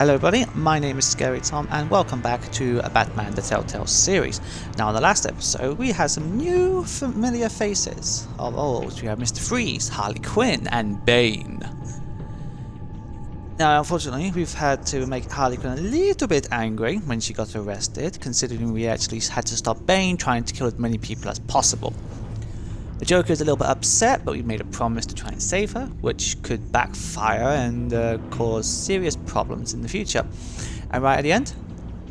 Hello everybody, my name is Scary Tom and welcome back to Batman the Telltale series. Now in the last episode we had some new familiar faces of old. We have Mr. Freeze, Harley Quinn and Bane. Now unfortunately we've had to make Harley Quinn a little bit angry when she got arrested, considering we actually had to stop Bane trying to kill as many people as possible. The Joker is a little bit upset, but we made a promise to try and save her, which could backfire and cause serious problems in the future. And right at the end,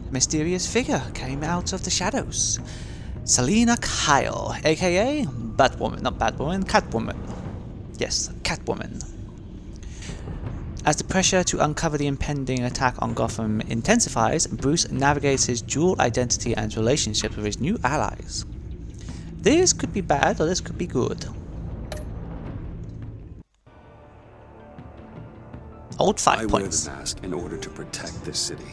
a mysterious figure came out of the shadows. Selina Kyle, aka Batwoman, not Batwoman, Catwoman. Yes, Catwoman. As the pressure to uncover the impending attack on Gotham intensifies, Bruce navigates his dual identity and relationships with his new allies. This could be bad or this could be good. Old 5 points. I wear the mask in order to protect this city.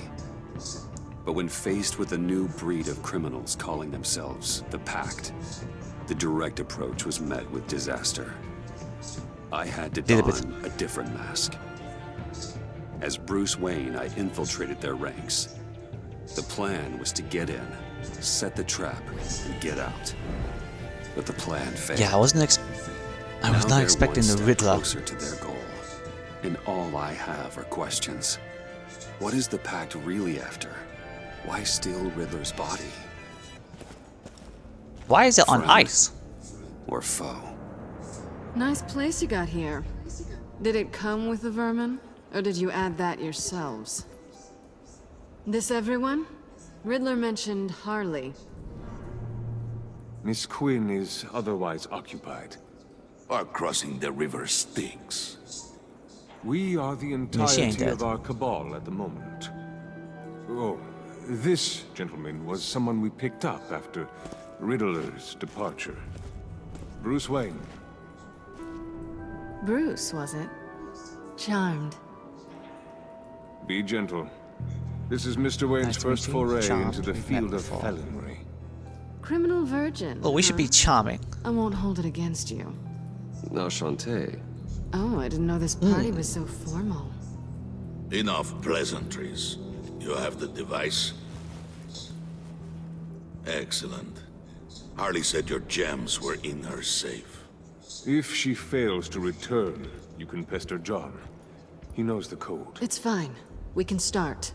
But when faced with a new breed of criminals calling themselves the Pact, the direct approach was met with disaster. I had to don a different mask. As Bruce Wayne, I infiltrated their ranks. The plan was to get in, set the trap, and get out. But the plan failed. Yeah, I was not expecting the Riddler. Closer to their goal, and all I have are questions. What is the Pact really after? Why steal Riddler's body? Why is it on Friend ice? Or foe? Nice place you got here. Did it come with the vermin, or did you add that yourselves? This everyone? Riddler mentioned Harley. Miss Quinn is otherwise occupied. Our crossing the river Styx. We are the entirety of our cabal at the moment. Oh, this gentleman was someone we picked up after Riddler's departure. Bruce Wayne. Bruce, was it? Charmed. Be gentle. This is Mr. Wayne's first foray into the field of before. felonry. Criminal virgin. Oh, we should be charming. I won't hold it against you. Enchanté. Oh, I didn't know this party was so formal. Enough pleasantries. You have the device? Excellent. Harley said your gems were in her safe. If she fails to return, you can pester John. He knows the code. It's fine. We can start.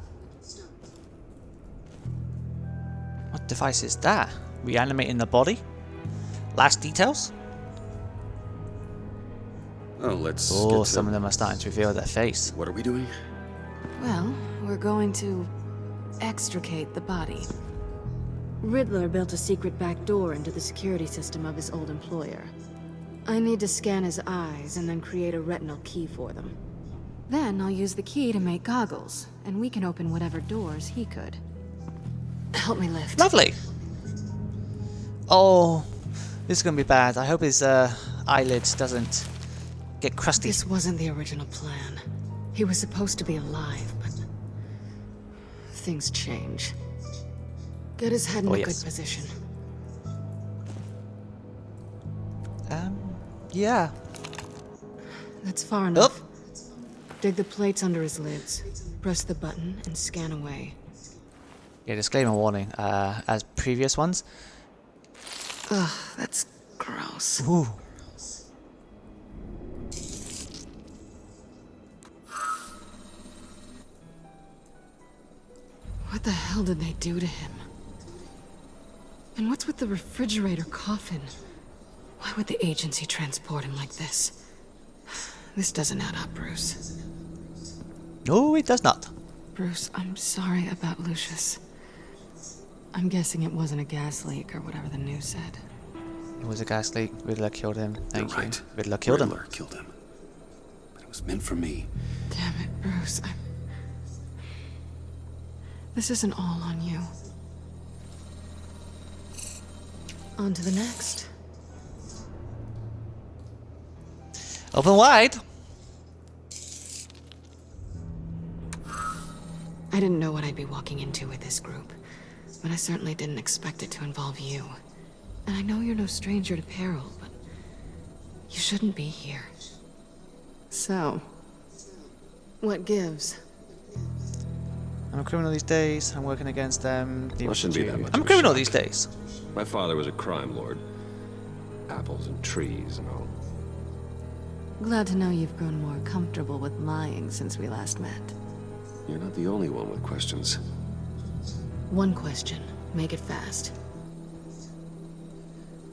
What device is that? Reanimating the body? Last details? Oh, let's Oh, get to some of them are starting to reveal their face. What are we doing? Well, we're going to extricate the body. Riddler built a secret back door into the security system of his old employer. I need to scan his eyes and then create a retinal key for them. Then I'll use the key to make goggles, and we can open whatever doors he could. Help me lift. Lovely! Oh, this is gonna be bad. I hope his eyelids doesn't get crusty. This wasn't the original plan. He was supposed to be alive, but things change. Get his head in a good position. Yeah. That's far enough. Dig the plates under his lids. Press the button and scan away. Yeah, disclaimer warning, as previous ones. Ugh, that's gross. Ooh. What the hell did they do to him? And what's with the refrigerator coffin? Why would the agency transport him like this? This doesn't add up, Bruce. No, it does not. Bruce, I'm sorry about Lucius. I'm guessing it wasn't a gas leak or whatever the news said. It was a gas leak. Riddler killed him. Thank You're you. right. Riddler killed him. Riddler killed him. But it was meant for me. Damn it, Bruce. This isn't all on you. On to the next. Open wide! I didn't know what I'd be walking into with this group, but I certainly didn't expect it to involve you. And I know you're no stranger to peril, but you shouldn't be here. So, what gives? I'm a criminal these days. I'm working against them. Well, shouldn't be that much I'm a of a criminal shock. these days. My father was a crime lord. Apples and trees and all. Glad to know you've grown more comfortable with lying since we last met. You're not the only one with questions. One question. Make it fast.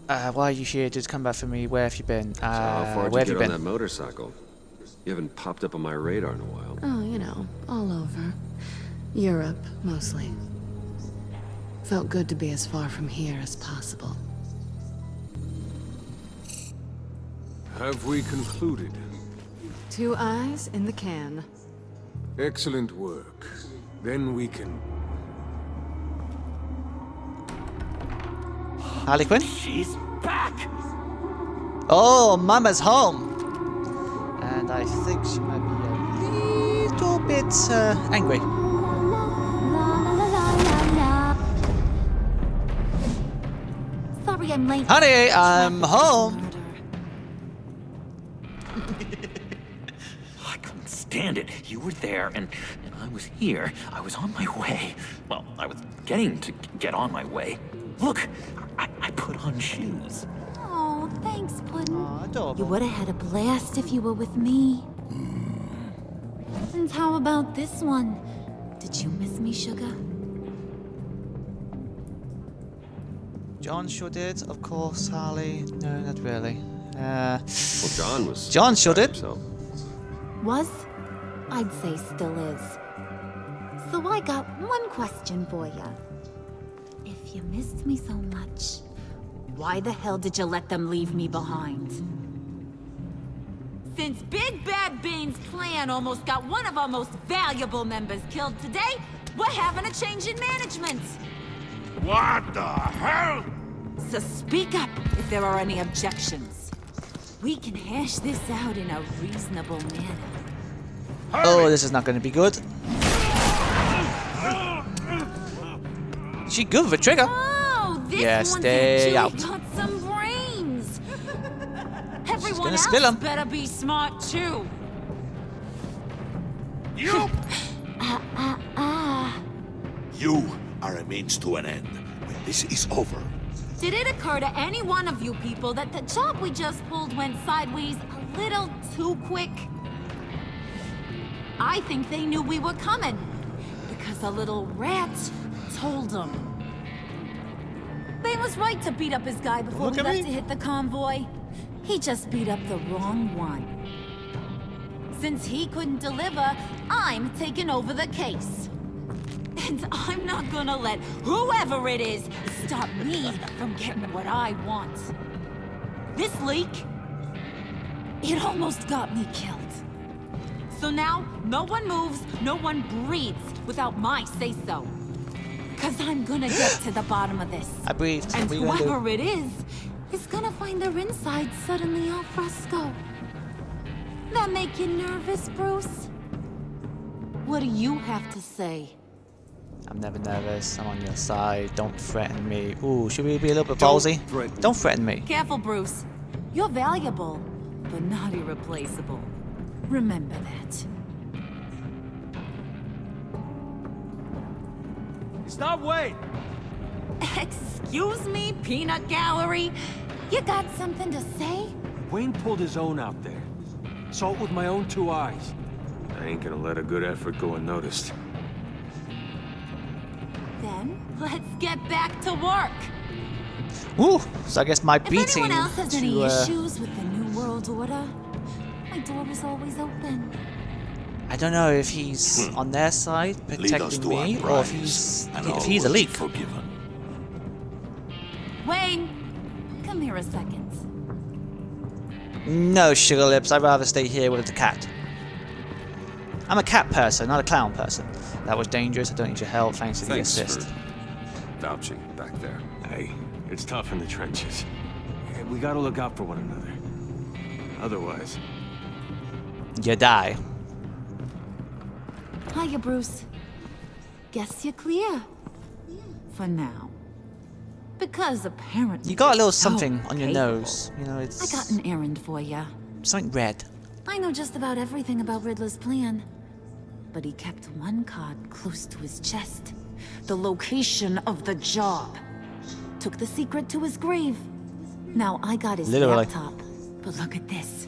Why are you here? Just come back for me. Where have you been? So how far where did have you you get on been? that motorcycle? You haven't popped up on my radar in a while. Oh, you know, all over. Europe, mostly. Felt good to be as far from here as possible. Have we concluded? 2 eyes in the can. Excellent work. Then we can... Harley Quinn? She's back! Oh, Mama's home! And I think she might be a little bit angry. Sorry I'm late. Honey, I'm home! I couldn't stand it. You were there, and I was here. I was on my way. Well, I was getting to get on my way. Look, I put on shoes. Oh, thanks, Puddin'. Aw, adorable. You would have had a blast if you were with me. And how about this one? Did you miss me, sugar? John sure did, of course, Harley. No, not really. Well, John was... John sure did. himself. Was? I'd say still is. So I got one question for you. If you missed me so much, why the hell did you let them leave me behind? Since Big Bad Bane's plan almost got one of our most valuable members killed today, we're having a change in management. What the hell? So speak up if there are any objections. We can hash this out in a reasonable manner. Oh, this is not going to be good. She good with a trigger. Oh, this Yeah, one's stay actually out. got some brains. Everyone gonna else spill 'em. better be smart too. You! You are a means to an end. When this is over, Did it occur to any one of you people that the job we just pulled went sideways a little too quick? I think they knew we were coming, because a little rat told them. Bane was right to beat up his guy before Look we at left me. to hit the convoy. He just beat up the wrong one. Since he couldn't deliver, I'm taking over the case. And I'm not gonna let whoever it is stop me from getting what I want. This leak, it almost got me killed. So now, no one moves, no one breathes without my say-so. Cause I'm gonna get to the bottom of this. I breathed. And What are you gonna do? whoever it is gonna find their inside suddenly al fresco. That make you nervous, Bruce? What do you have to say? I'm never nervous. I'm on your side. Don't threaten me. Ooh, should we be a little bit ballsy? Don't threaten me. Careful, Bruce. You're valuable, but not irreplaceable. Remember that. Stop, wait! Excuse me, peanut gallery? You got something to say? Wayne pulled his own out there. Saw it with my own 2 eyes. I ain't gonna let a good effort go unnoticed. Then, let's get back to work. Ooh, so I guess my If beating anyone else has to, any issues with the New World Order, my door is always open. I don't know if he's on their side lead us protecting to our me, or if prize, he's and if all he's a will be leak. forgiven. Wayne, come here a second. No, Sugar Lips. I'd rather stay here with the cat. I'm a cat person, not a clown person. That was dangerous. I don't need your help. Thanks for the Thanks assist. for vouching back there. Hey, it's tough in the trenches. We gotta look out for one another. Otherwise... You die. Hiya, Bruce. Guess you're clear. For now. Because apparently You got a little you're so something on your capable. nose. You know, it's I got an errand for you. something red. I know just about everything about Riddler's plan. but he kept one card close to his chest. The location of the job. Took the secret to his grave. Now I got his Literally. laptop. But look at this.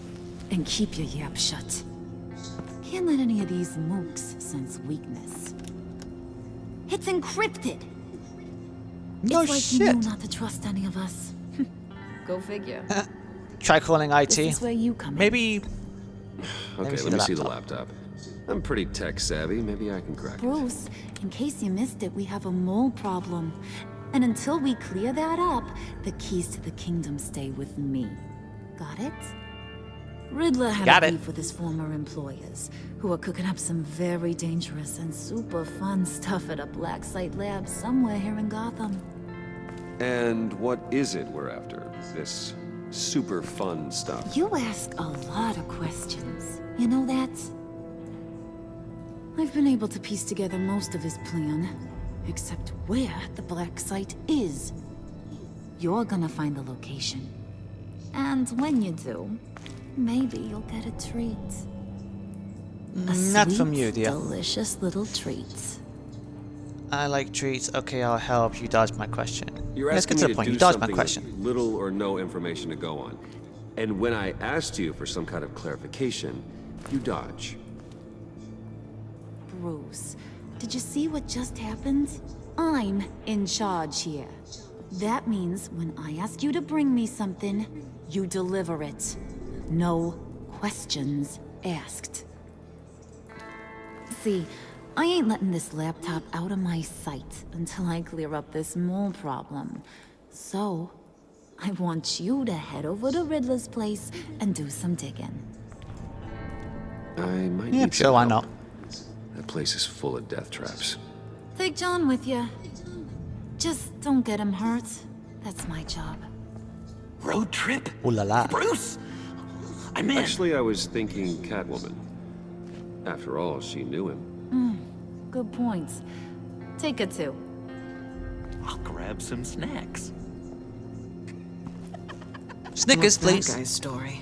And keep your yap shut. Can't let any of these mooks sense weakness. It's encrypted. No it's like shit. you knew not to trust any of us. Go figure. Try calling IT. This is where you come in. Maybe. Okay, let me see the laptop. I'm pretty tech savvy. Maybe I can crack it. Bruce, in case you missed it, we have a mole problem. And until we clear that up, the keys to the kingdom stay with me. Got it? Riddler had Got a it. beef with his former employers, who are cooking up some very dangerous and super fun stuff at a black site lab somewhere here in Gotham. And what is it we're after? This super fun stuff. You ask a lot of questions. You know that? I've been able to piece together most of his plan, except where the black site is. You're gonna find the location. And when you do, maybe you'll get a treat. A Not from sweet, you, dear. delicious little treat. I like treats. Okay, I'll help you dodge my question. You're Let's get asking to me the point. do You dodged my something question. with little or no information to go on. And when I asked you for some kind of clarification, you dodge. Bruce, did you see what just happened? I'm in charge here. That means when I ask you to bring me something, you deliver it. No questions asked. See, I ain't letting this laptop out of my sight until I clear up this mole problem. So, I want you to head over to Riddler's place and do some digging. I might Yeah, need sure, some why help. not? That place is full of death traps. Take John with you. Just don't get him hurt. That's my job. Road trip? Ooh la la. Bruce? I'm in. Actually, I was thinking Catwoman. After all, she knew him. Good points. Take her too. I'll grab some snacks. Snickers, What's that please. guy's story?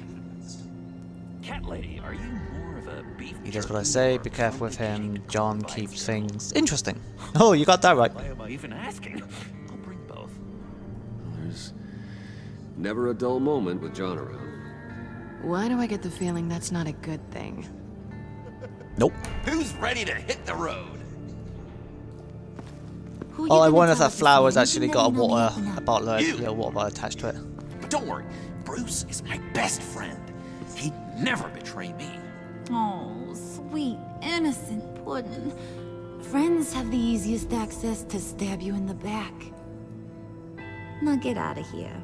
Cat lady, are you more of a beef He does what I jerky say. or Be careful with him. vegetarian? John keeps things interesting. Oh, you got that right. Why am I even asking? I'll bring both. There's never a dull moment with John around. Why do I get the feeling that's not a good thing? Nope. Who's ready to hit the road? Who you Oh, I gonna wonder if tell that this flower's man? actually You got a never know me water, up and a up. bottle, a You. little water bottle attached to it. But don't worry, Bruce is my best friend. He'd never betray me. Oh, sweet, innocent puddin'. Friends have the easiest access to stab you in the back. Now get out of here.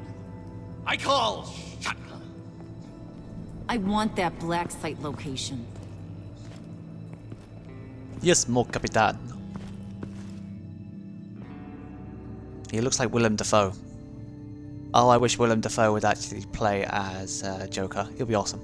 I call shotgun. I want that black site location. Yes, mo capitan. He looks like Willem Dafoe. Oh, I wish Willem Dafoe would actually play as Joker. He'll be awesome.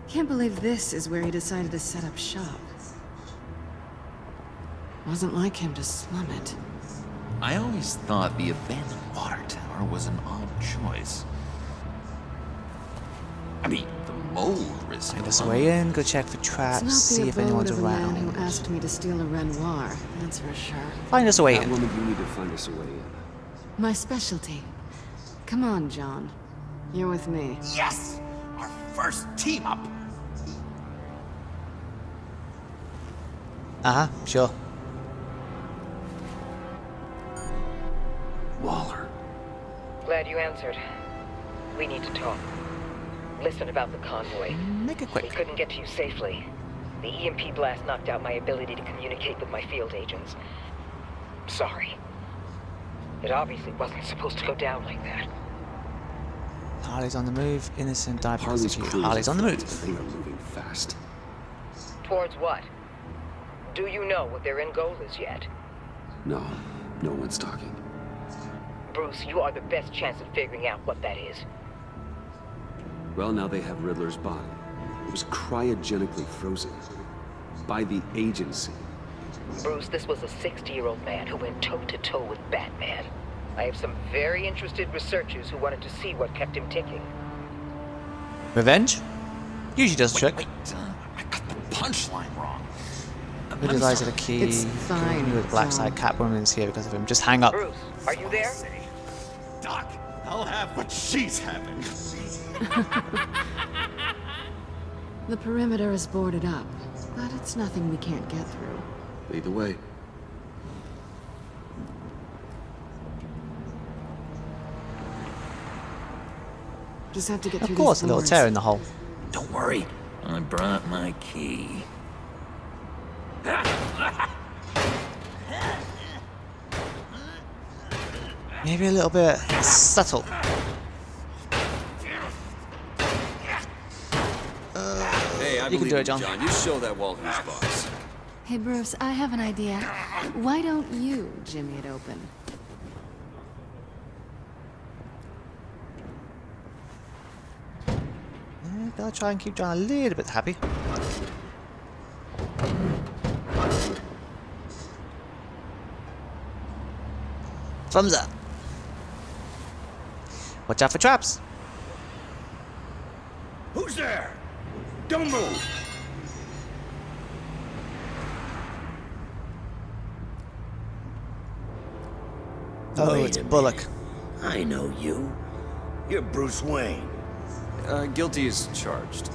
Can't believe this is where he decided to set up shop. Wasn't like him to slum it. I always thought the abandoned water tower was an odd choice. I mean, the mold risk. Find us a way in, go check for It's traps, not see the if abode anyone's of a man who around. asked me to steal a Renoir, that's for sure. Find us a way in. Catwoman, you need to find us a way in. My specialty. Come on, John. You're with me. Yes! Our first team up! Uh-huh, sure. Waller. Glad you answered. We need to talk. Listen about the convoy. Make it We quick. couldn't get to you safely. The EMP blast knocked out my ability to communicate with my field agents. Sorry. It obviously wasn't supposed to go down like that. Harley's on the move, innocent died because Harley's of you. crew is Harley's on the move. They are moving fast. Towards what? Do you know what their end goal is yet? No, no one's talking. Bruce, you are the best chance at figuring out what that is. Well, now they have Riddler's body. It was cryogenically frozen. By the agency. Bruce, this was a 60-year-old man who went toe-to-toe with Batman. I have some very interested researchers who wanted to see what kept him ticking. Revenge? Usually does the trick. Wait, I got the punchline wrong. With his eyes are the key. It's fine, With Blackside Catwoman's here because of him. Just hang up. Bruce, are you there? Doc, I'll have what she's having. The perimeter is boarded up, but it's nothing we can't get through. Lead the way. Just have to get through Of course, a these little boards. tear in the hole. Don't worry, I brought my key. Maybe a little bit subtle. Hey, I You can believe do it, in John. You show that wall who's boss. Hey, Bruce, I have an idea. Why don't you jimmy it open? Gotta try and keep John a little bit happy. Thumbs up. Watch out for traps. Who's there? Don't move! Oh, Wait it's a Bullock. minute. I know you. You're Bruce Wayne. Guilty as charged.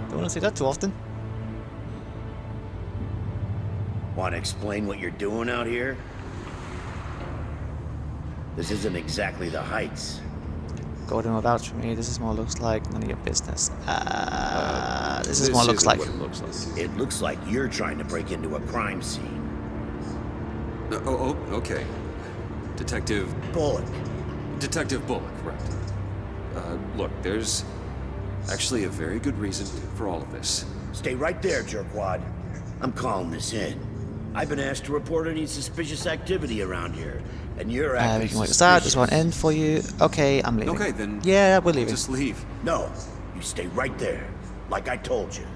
Don't want to see that too often. Want to explain what you're doing out here? This isn't exactly the Heights. Gordon will vouch for me. This is more looks like none of your business. This is what it looks like. What it looks like. It looks like you're trying to break into a crime scene. Oh, okay. Detective Bullock. Right. Look, there's actually a very good reason for all of this. Stay right there, jerkwad. I'm calling this in. I've been asked to report any suspicious activity around here, and you're acting We can wait this out. This suspicious. won't end for you. Okay, I'm leaving. Okay, then. Yeah, we're leaving. Just leave. No, you stay right there, like I told you.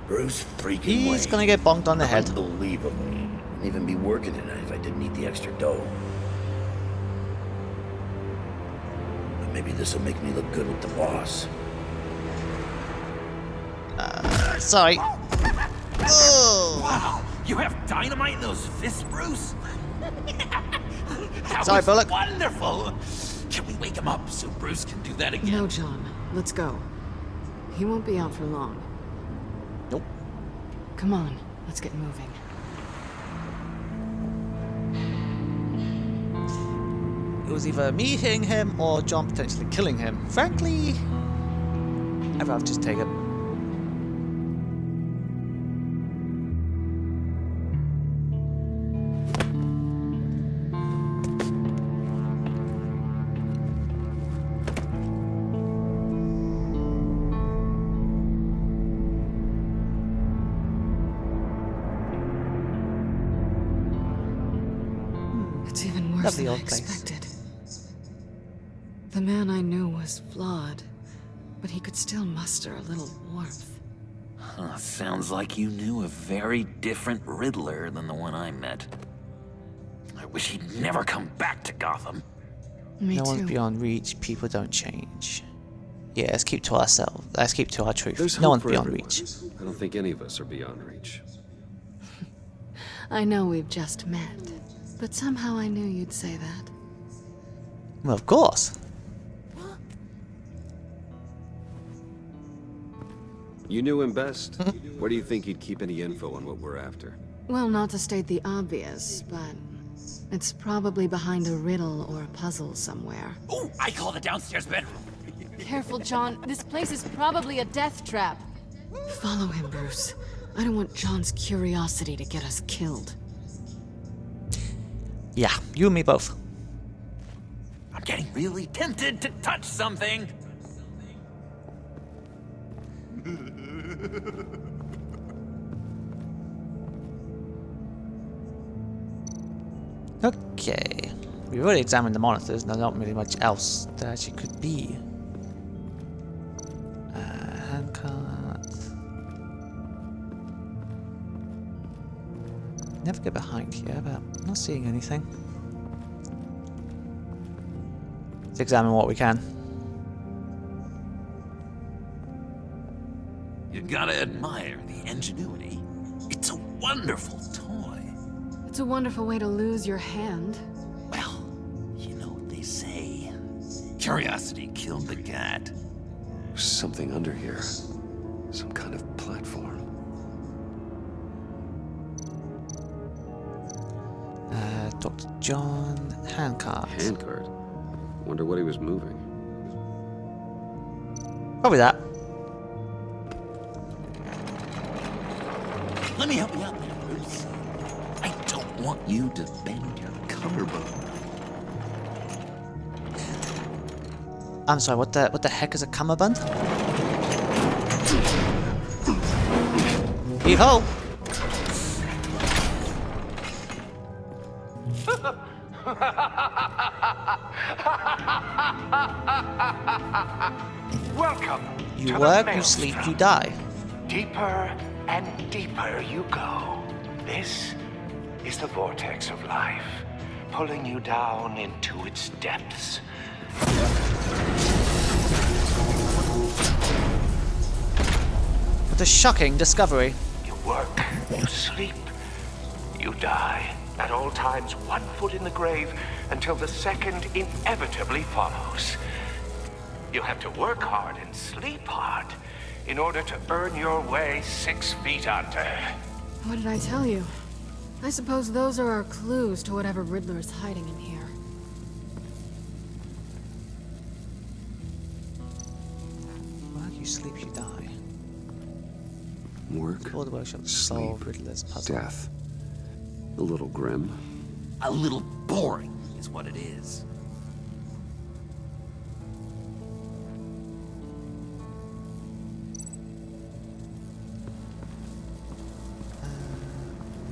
Bruce freaking He's Wayne. gonna get bonked on the head. Unbelievable. I'd even be working tonight if I didn't need the extra dough. But maybe this will make me look good with the boss. Sorry. Oh. Wow, you have dynamite in those fists, Bruce? That Sorry, was Bullock. wonderful. Can we wake him up so Bruce can do that again? No, John. Let's go. He won't be out for long. Nope. Come on, let's get moving. It was either me hitting him or John potentially killing him. Frankly, I'd rather just take it. It's even worse Lovely than I old place. expected. The man I knew was flawed, but he could still muster a little warmth. Huh, sounds like you knew a very different Riddler than the one I met. I wish he'd never come back to Gotham. Me No too. one's beyond reach. People don't change. Yeah, let's keep to ourselves. Let's keep to our truth. There's No hope one's for beyond everyone. reach. I don't think any of us are beyond reach. I know we've just met, but somehow I knew you'd say that. Well, of course. You knew him best. Where do you think he'd keep any info on what we're after? Well, not to state the obvious, but it's probably behind a riddle or a puzzle somewhere. Oh, I call the downstairs bedroom. Careful, John. This place is probably a death trap. Follow him, Bruce. I don't want John's curiosity to get us killed. Yeah, you and me both. I'm getting really tempted to touch something. Okay. We've already examined the monitors. There's not really much else that actually could be. Handcart. Never get behind here, but I'm not seeing anything. Let's examine what we can. You gotta admire the ingenuity. It's a wonderful toy. It's a wonderful way to lose your hand. Well, you know what they say. Curiosity killed the cat. There's something under here. Some kind of platform. Dr. John handcart. Handcart? Wonder what he was moving. Probably that. Let me help you out there, Bruce. I don't want you to bend your collarbone. I'm sorry, what the heck is a cummerbund? Heave ho! Welcome. You work, you sleep, you die. Deeper and deeper you go. This is the vortex of life, pulling you down into its depths. What a shocking discovery. You work, you sleep, you die. At all times, 1 foot in the grave until the second inevitably follows. You have to work hard and sleep hard in order to earn your way 6 feet under. What did I tell you? I suppose those are our clues to whatever Riddler is hiding in here. Work, you sleep, you die. Work, All the workshop to solve Riddler's puzzle. death. A little grim. A little boring is what it is.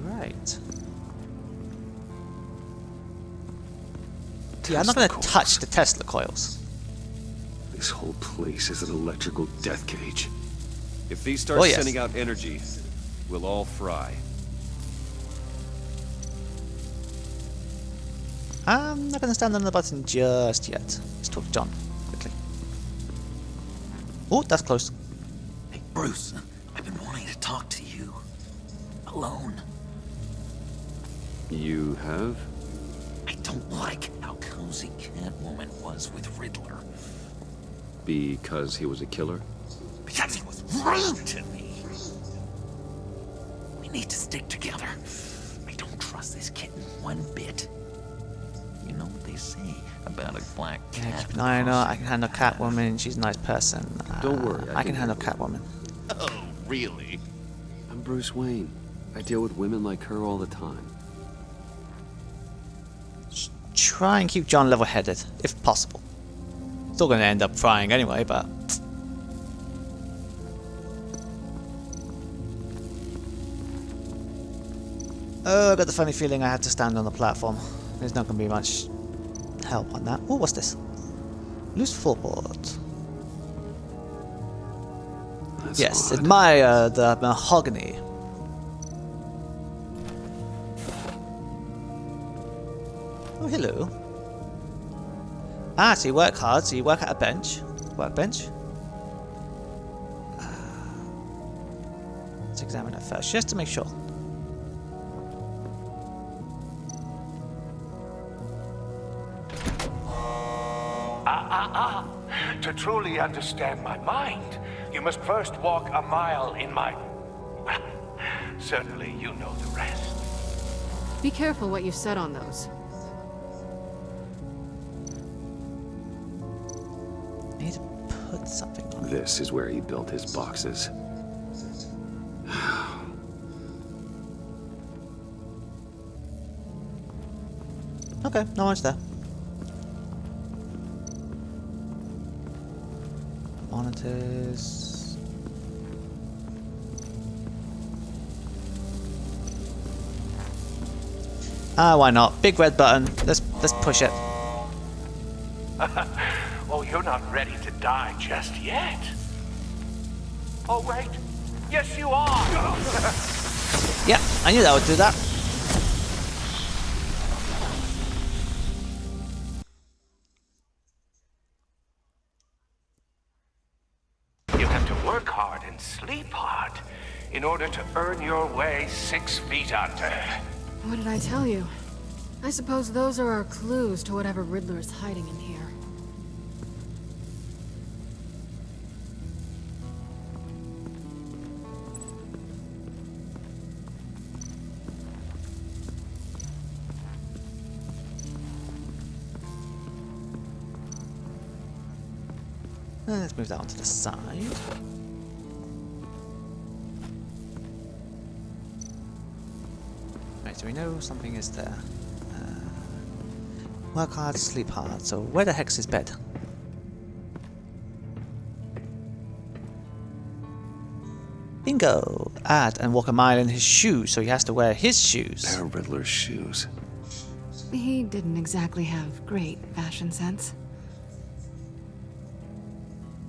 Right. Yeah, I'm not going to touch the Tesla coils. This whole place is an electrical death cage. If these start Oh, yes. sending out energy, we'll all fry. I'm not going to stand on the button just yet. Let's talk to John, quickly. Oh, that's close. Hey, Bruce, I've been wanting to talk to you. Alone. You have? I don't like how cozy Catwoman was with Riddler. Because he was a killer? Because he was rude to me. We need to stick together. I don't trust this kitten one bit. You know what they say about a black cat? Yeah, keep an eye on her. I can handle Catwoman. She's a nice person. Don't worry, I can handle Catwoman. Oh, really? I'm Bruce Wayne. I deal with women like her all the time. Just try and keep John level-headed, if possible. Still going to end up frying anyway, but... Oh, I got the funny feeling I had to stand on the platform. There's not going to be much help on that. Oh, what's this? Loose floorboard. That's Yes, odd. admire the mahogany. Oh, hello. Ah, so you work hard, so you work at a bench. Workbench. Let's examine it first, just to make sure. To truly understand my mind, you must first walk a mile in my... Well, certainly you know the rest. Be careful what you said on those. I need to put something on it. This is where he built his boxes. Okay, not much there. Monitors. Ah, why not? Big red button. Let's push it. Oh, you're not ready to die just yet. Oh, wait. Yes, you are. Yeah, I knew that would do that. in order to earn your way 6 feet under. What did I tell you? I suppose those are our clues to whatever Riddler's hiding in here. Let's move that onto the side. Right, so we know something is there. Work hard, sleep hard. So where the heck's his bed? Bingo! Add and walk a mile in his shoes, so he has to wear his shoes. They're Riddler's shoes. He didn't exactly have great fashion sense.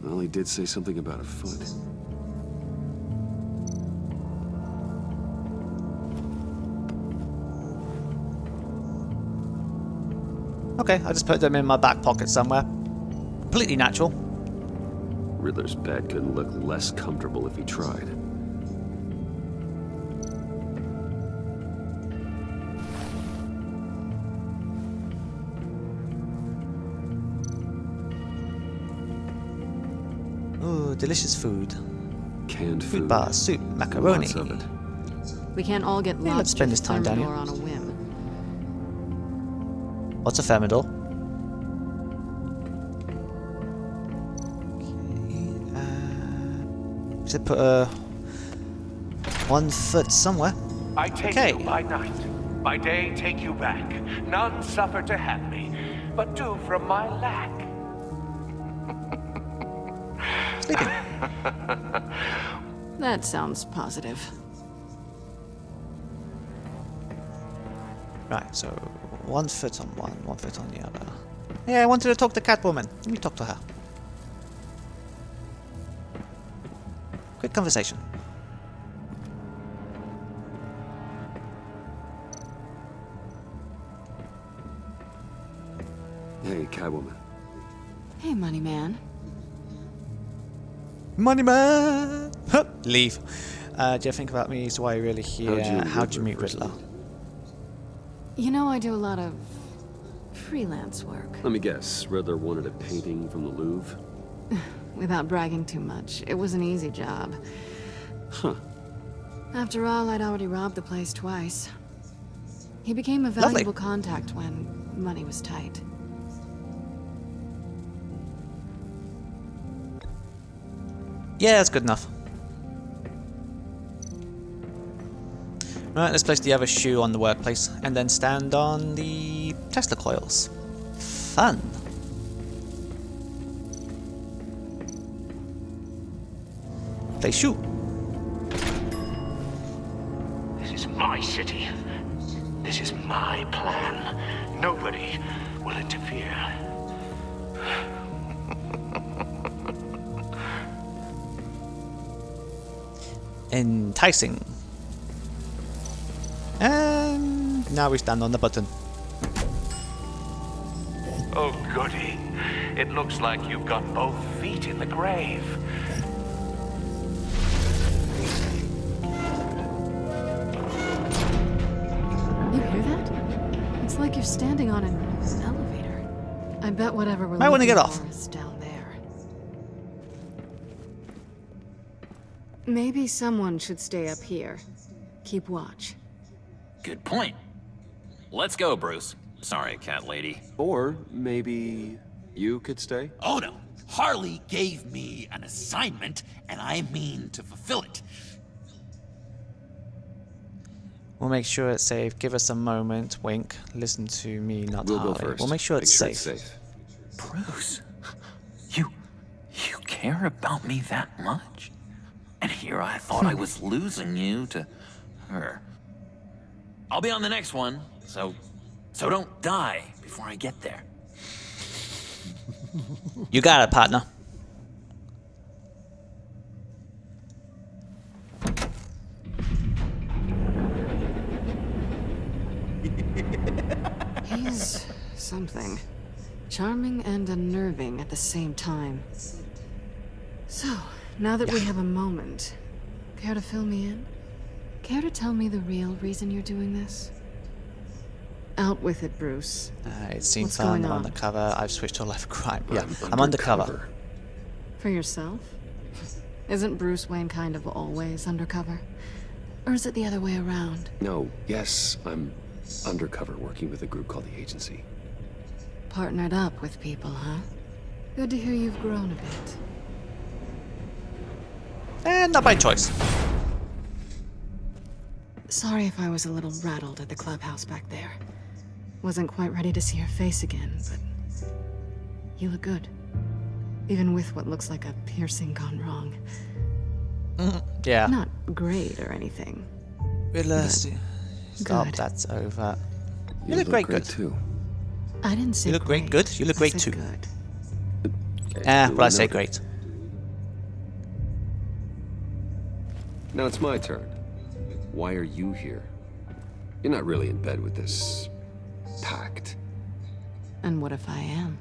Well, he did say something about a foot. Okay, I just put them in my back pocket somewhere. Completely natural. Riddler's bed couldn't look less comfortable if he tried. Ooh, delicious food. Canned Fruit food. bar, soup, macaroni. Lots of it. We can't all get Yeah, let's spend this time down here. on a whim. What's a Thermidor? Okay, should put 1 foot somewhere. I take you by night, by day take you back. None suffer to have me, but do from my lack. Sleeping. That sounds positive. Right, so 1 foot on one, 1 foot on the other. Yeah, I wanted to talk to Catwoman. Let me talk to her. Quick conversation. Hey, Catwoman. Hey, Money Man. Money man! Huh, leave. Do you think about me? So why are you really here? How'd you meet Riddler? You know, I do a lot of freelance work. Let me guess. Riddler wanted a painting from the Louvre? Without bragging too much, it was an easy job. Huh. After all, I'd already robbed the place twice. He became a valuable contact when money was tight. Yeah, that's good enough. Right, let's place the other shoe on the workplace and then stand on the Tesla coils. Fun. Play shoe. This is my city. This is my plan. Nobody will interfere. Enticing. And now we stand on the button. Oh, goody. It looks like you've got both feet in the grave. You hear that? It's like you're standing on an elevator. I bet whatever we're Might want to looking get off. for is down there. Maybe someone should stay up here. Keep watch. Good point. Let's go, Bruce. Sorry, cat lady. Or maybe you could stay? Oh no. Harley gave me an assignment, and I mean to fulfill it. We'll make sure it's safe. Give us a moment. Wink. Listen to me, not We'll Harley. go first. We'll make sure it's safe. Bruce, you care about me that much? And here I thought I was losing you to her. I'll be on the next one, so don't die before I get there. You got it, partner. He's something. Charming and unnerving at the same time. So, now that we have a moment, Care to fill me in? Care to tell me the real reason you're doing this? Out with it, Bruce. It seems What's fun. going I'm on? undercover. I've switched to life crime. Yeah, I'm undercover. undercover. For yourself? Isn't Bruce Wayne kind of always undercover? Or is it the other way around? No, yes, I'm undercover working with a group called the Agency. Partnered up with people, huh? Good to hear you've grown a bit. And not by choice. Sorry if I was a little rattled at the clubhouse back there. Wasn't quite ready to see your face again, but you look good. Even with what looks like a piercing gone wrong. Yeah. Not great or anything. Stop, Good. that's over. You look look great, good. too. I didn't say You look great, good. You look I great said too. Good. Ah, duly but I say noted. great. Now it's my turn. Why are you here? You're not really in bed with this pact. And what if I am?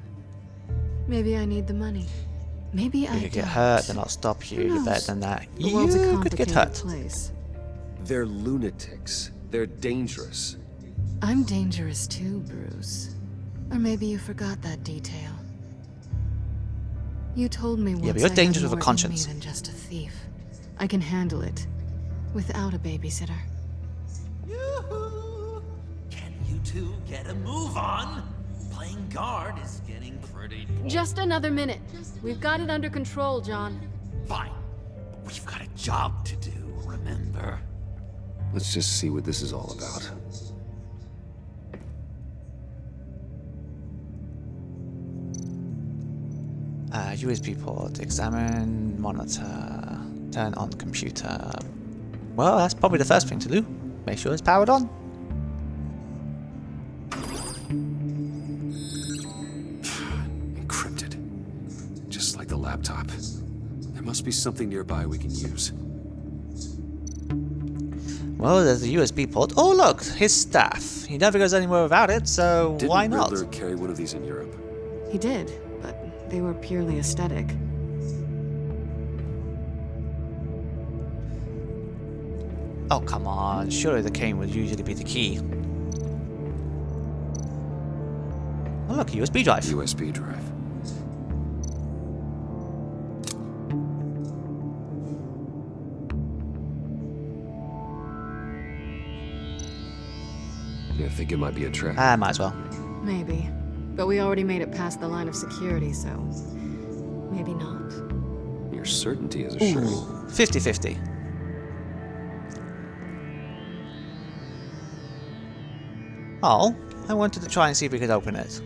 Maybe I need the money. Maybe I You could get don't. hurt, then I'll stop you. Who You're better knows? than that. The world's a You could get complicated hurt. place. They're lunatics. They're dangerous. I'm dangerous too, Bruce. Or maybe you forgot that detail. You told me once but you're I had dangerous with a more in conscience. me than just a thief. I can handle it without a babysitter. Yoo-hoo! Can you two get a move on? Playing guard is getting pretty boring. Just another minute. We've got it under control, John. Fine. But we've got a job to do, remember? Let's just see what this is all about. USB port, examine, monitor, turn on computer. Well, that's probably the first thing to do. Make sure it's powered on. Encrypted. Just like the laptop. There must be something nearby we can use. Well, there's a USB port. Oh, look, his staff. He never goes anywhere without it, so Didn't why not? Riddler carry one of these in Europe? He did, but they were purely aesthetic. Oh, come on. Surely the cane would usually be the key. Oh, look, a USB drive. USB drive. You think it might be a trap? Ah, might as well. Maybe. But we already made it past the line of security, so maybe not. Your certainty is assured. 50-50. Oh, I wanted to try and see if we could open it.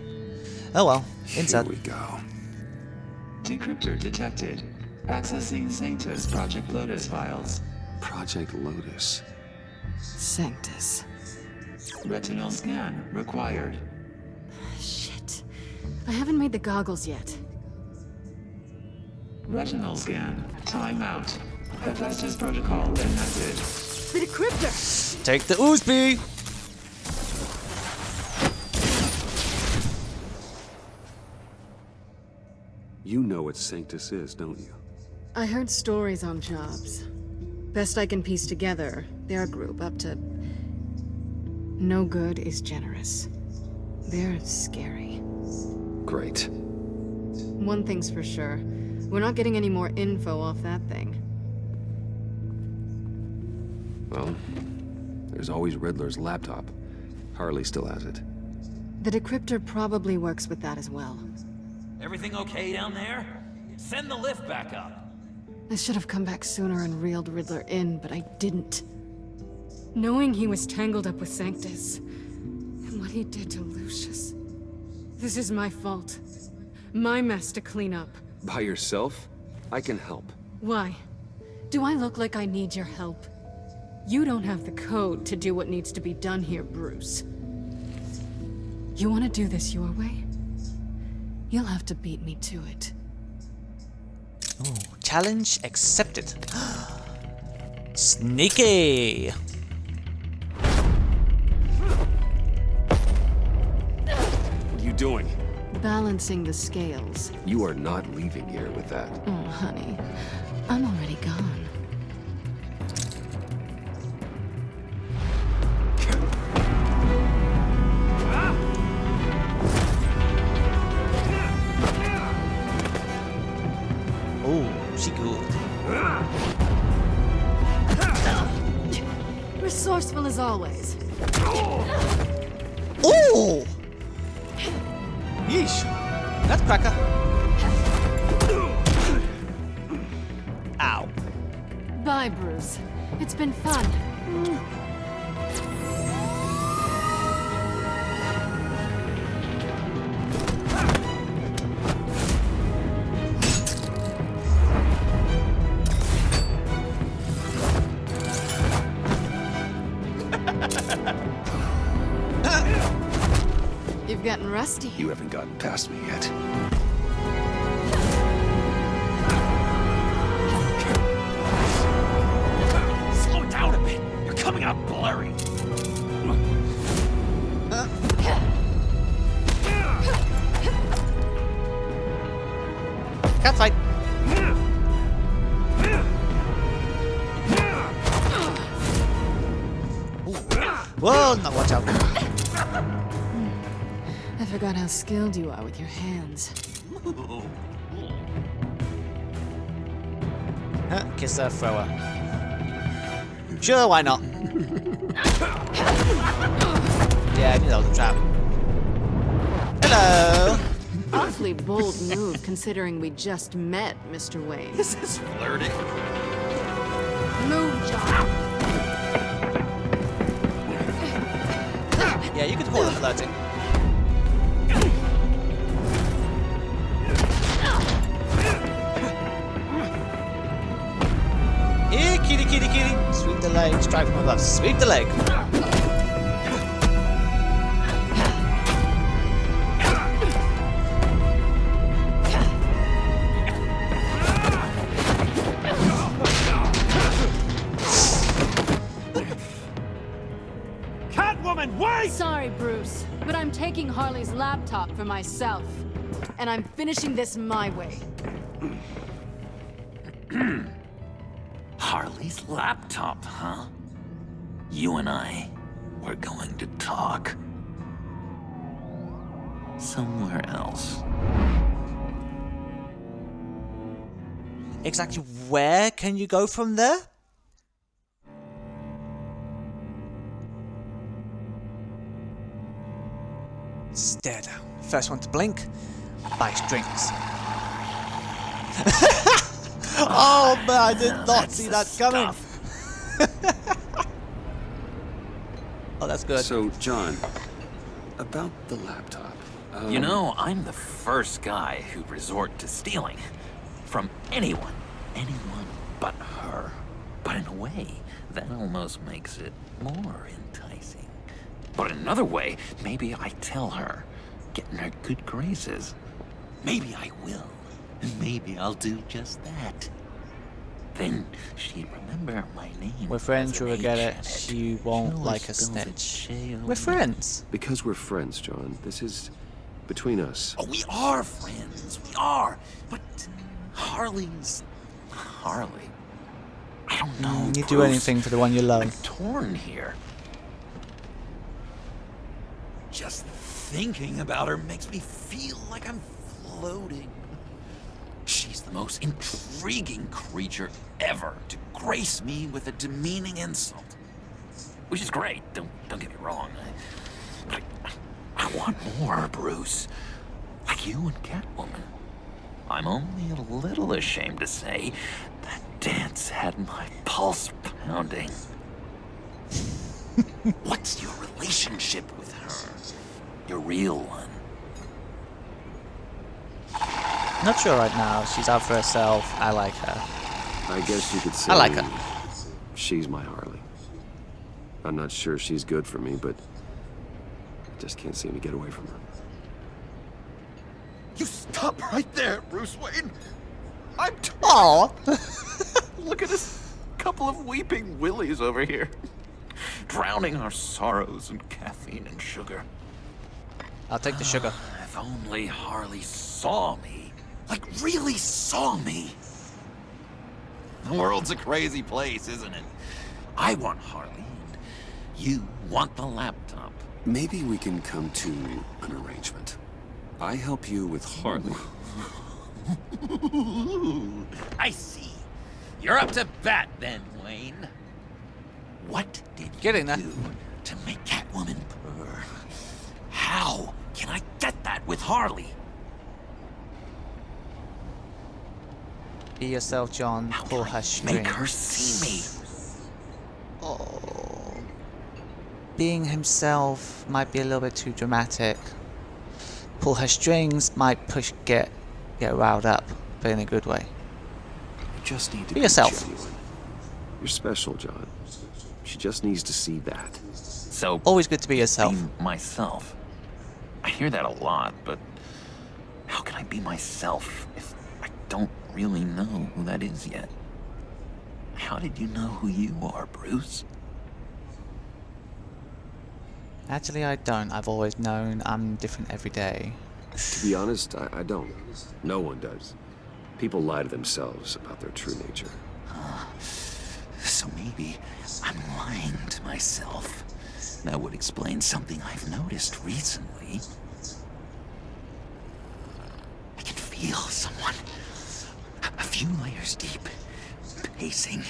Oh well, inside. Here we go. Decryptor detected. Accessing Sanctus Project Lotus files. Project Lotus. Sanctus. Retinal scan required. Shit. I haven't made the goggles yet. Retinal scan. Timeout. Hephaestus protocol enacted. The decryptor! Take the USB! You know what Sanctus is, don't you? I heard stories on jobs. Best I can piece together, they're a group up to... No good is generous. They're scary. Great. One thing's for sure. We're not getting any more info off that thing. Well, there's always Riddler's laptop. Harley still has it. The decryptor probably works with that as well. Everything okay down there? Send the lift back up. I should have come back sooner and reeled Riddler in, but I didn't. Knowing he was tangled up with Sanctus, and what he did to Lucius. This is my fault. My mess to clean up. By yourself? I can help. Why? Do I look like I need your help? You don't have the code to do what needs to be done here, Bruce. You want to do this your way? You'll have to beat me to it. Ooh, challenge accepted. Sneaky! What are you doing? Balancing the scales. You are not leaving here with that. Oh, honey. I'm already gone. Ooh! Yeesh. That's cracker. Ow. Bye, Bruce. It's been fun. You've gotten rusty. You haven't gotten past me yet. Slow down a bit. You're coming out blurry. Cat fight. Whoa, no, watch out. I forgot how skilled you are with your hands. Kiss her, throw her. Sure, why not? Yeah, I knew that was a trap. Hello! Awfully bold move, considering we just met, Mr. Wayne. This is flirting. Move, John! Yeah, you could call it flirting. Here, kitty, kitty, kitty. Sweep the leg, strike from above. Sweep the leg. Catwoman, wait! Sorry, Bruce, but I'm taking Harley's laptop for myself. And I'm finishing this my way. Harley's laptop, huh? You and I, we're going to talk. Somewhere else. Exactly where can you go from there? Stare down. First one to blink, buys drinks. Oh man, I did not see that coming. Oh, that's good. So, John, about the laptop. You know, I'm the first guy who'd resort to stealing. From anyone. Anyone but her. But in a way, that almost makes it more enticing. But in another way, maybe I tell her, get in her good graces. Maybe I will. And maybe I'll do just that. Then she'd remember my name. We're friends, you'll get it. She won't like a snitch. We're friends. Because we're friends, John. This is between us. Oh, we are friends. We are. But Harley's... Harley. I don't know. You do anything for the one you love. I'm torn here. Just thinking about her makes me feel like I'm floating. She's the most intriguing creature ever to grace me with a demeaning insult. Which is great, don't get me wrong. But I want more, Bruce. Like you and Catwoman. I'm only a little ashamed to say that dance had my pulse pounding. What's your relationship with her? Your real one? Not sure right now. She's out for herself. I like her. I guess you could say I like her. She's my Harley. I'm not sure she's good for me, but I just can't seem to get away from her. You stop right there, Bruce Wayne. I'm Aww. Look at this couple of weeping willies over here. Drowning our sorrows in caffeine and sugar. I'll take the sugar. If only Harley saw me. Like, really saw me. The world's a crazy place, isn't it? I want Harley, and you want the laptop. Maybe we can come to an arrangement. I help you with Harley. I see. You're up to bat then, Wayne. What did you do to make Catwoman purr. How can I get that with Harley? Be yourself, John. Pull her strings. Make her see me. Oh. Being himself might be a little bit too dramatic. Pull her strings might get riled up, but in a good way. You just need to be yourself. Genuine. You're special, John. She just needs to see that. So always good to be yourself. Be myself. I hear that a lot, but how can I be myself if I don't really know who that is yet? How did you know who you are, Bruce? Actually, I don't. I've always known I'm different every day. To be honest, I don't. No one does. People lie to themselves about their true nature. So maybe I'm lying to myself. That would explain something I've noticed recently. I can feel someone a few layers deep, pacing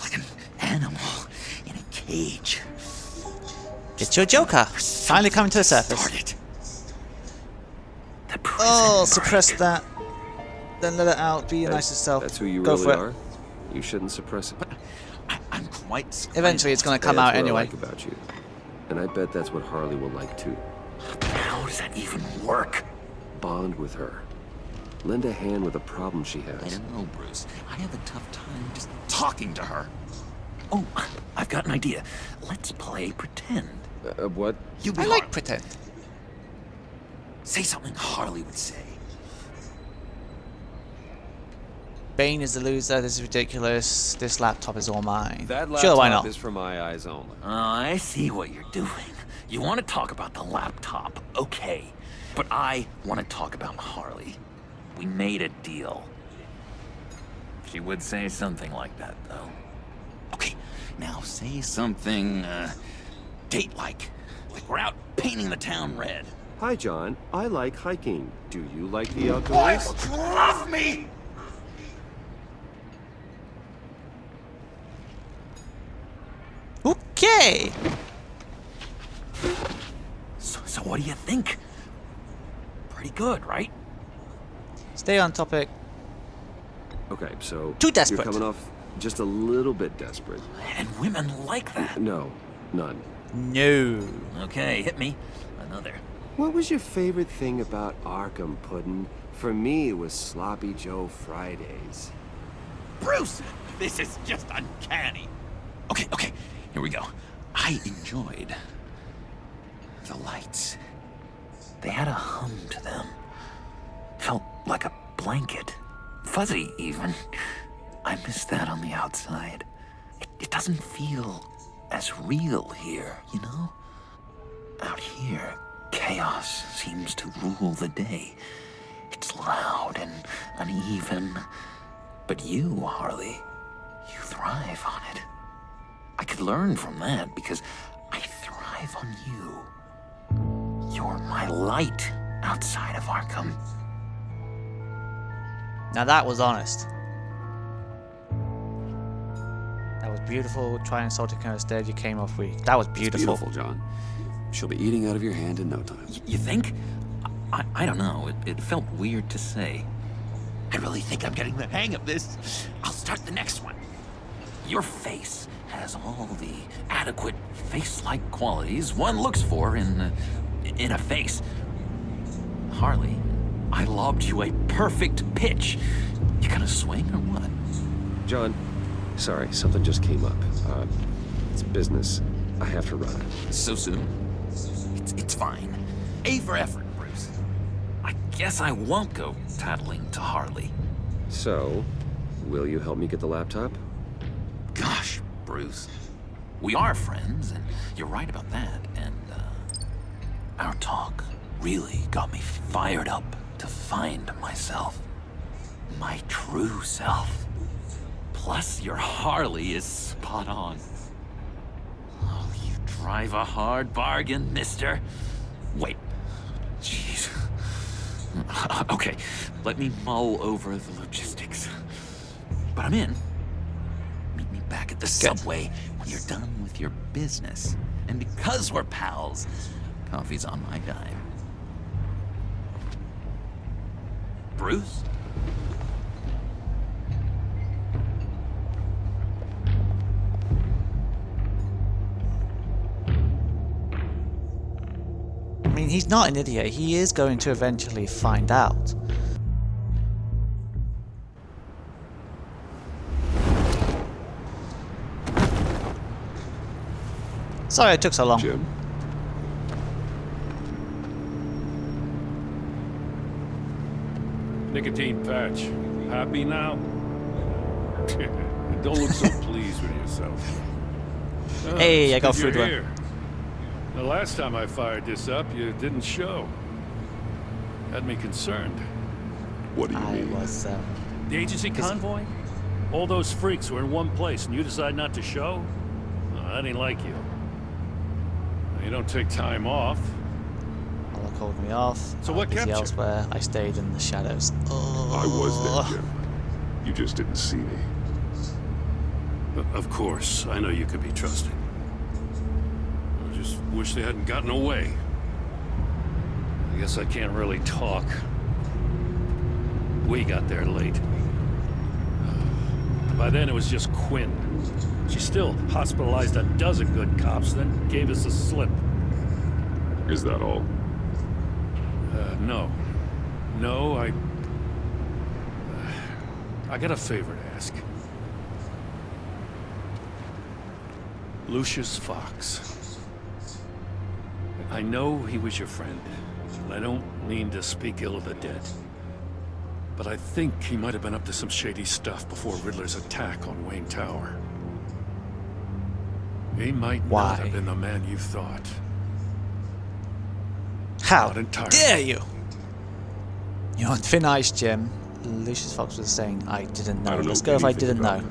like an animal in a cage. It's your Joker, finally coming to the surface. Oh, suppress that. Then let it out. Be your nicest self. That's who you Go really for it. are? You shouldn't suppress it. I'm quite... Eventually it's going to come That's out what anyway. I like about you. And I bet that's what Harley will like too. How does that even work? Bond with her. Lend a hand with a problem she has. I don't know, Bruce. I have a tough time just talking to her. Oh, I've got an idea. Let's play pretend. What? You be I like pretend. Say something Harley would say. Bane is the loser. This is ridiculous. This laptop is all mine. That laptop sure, why not? is for my eyes only. I see what you're doing. You want to talk about the laptop, okay. But I want to talk about Harley. We made a deal. She would say something like that, though. Okay, now say something, date-like. Like we're out painting the town red. Hi, John. I like hiking. Do you like the outdoors? Love me! Okay. So what do you think? Pretty good, right? Stay on topic. Okay, so... Too desperate. You're coming off just a little bit desperate. And women like that. No, none. No. Okay, hit me. Another. What was your favorite thing about Arkham, Puddin'? For me, it was Sloppy Joe Fridays. Bruce! This is just uncanny. Okay, here we go. I enjoyed the lights. They had a hum to them. Felt like a blanket. Fuzzy, even. I miss that on the outside. It doesn't feel as real here, you know? Out here, chaos seems to rule the day. It's loud and uneven. But you, Harley, you thrive on it. I could learn from that because I thrive on you. You're my light outside of Arkham. Now that was honest. That was beautiful. Try insulting her instead. You came off weak. That was beautiful. It's beautiful, John. She'll be eating out of your hand in no time. You think? I don't know. It felt weird to say. I really think I'm getting the hang of this. I'll start the next one. Your face has all the adequate face-like qualities one looks for in a face. Harley, I lobbed you a perfect pitch. You gonna swing or what? John, sorry, something just came up. It's business. I have to run. So soon? It's fine. A for effort, Bruce. I guess I won't go tattling to Harley. So, will you help me get the laptop? Gosh, Bruce. We are friends, and you're right about that, and, our talk really got me fired up to find myself. My true self. Plus, your Harley is spot on. Oh, you drive a hard bargain, mister. Wait. Jeez. Okay, let me mull over the logistics. But I'm in. Meet me back at the subway when you're done with your business. And because we're pals, coffee's on my dime. Bruce? I mean, he's not an idiot. He is going to eventually find out. Sorry it took so long. Jim? Nicotine patch. Happy now? Don't look so pleased with yourself. Hey, I got you're through here. The last time I fired this up, you didn't show. Had me concerned. What do you mean? The agency convoy? All those freaks were in one place, and you decide not to show? That ain't like you. You don't take time off. Allah called me off. So what kept you? Elsewhere. I stayed in the shadows. I was there, Jim. You just didn't see me. Of course, I know you could be trusted. I just wish they hadn't gotten away. I guess I can't really talk. We got there late. By then it was just Quinn. She still hospitalized a dozen good cops, then gave us a slip. Is that all? No. No, I got a favor to ask. Lucius Fox. I know he was your friend, and I don't mean to speak ill of the dead. But I think he might have been up to some shady stuff before Riddler's attack on Wayne Tower. He might not have been the man you thought. How dare you? You're on thin ice, Jim. Lucius Fox was saying, I didn't know. Let's go if I didn't know.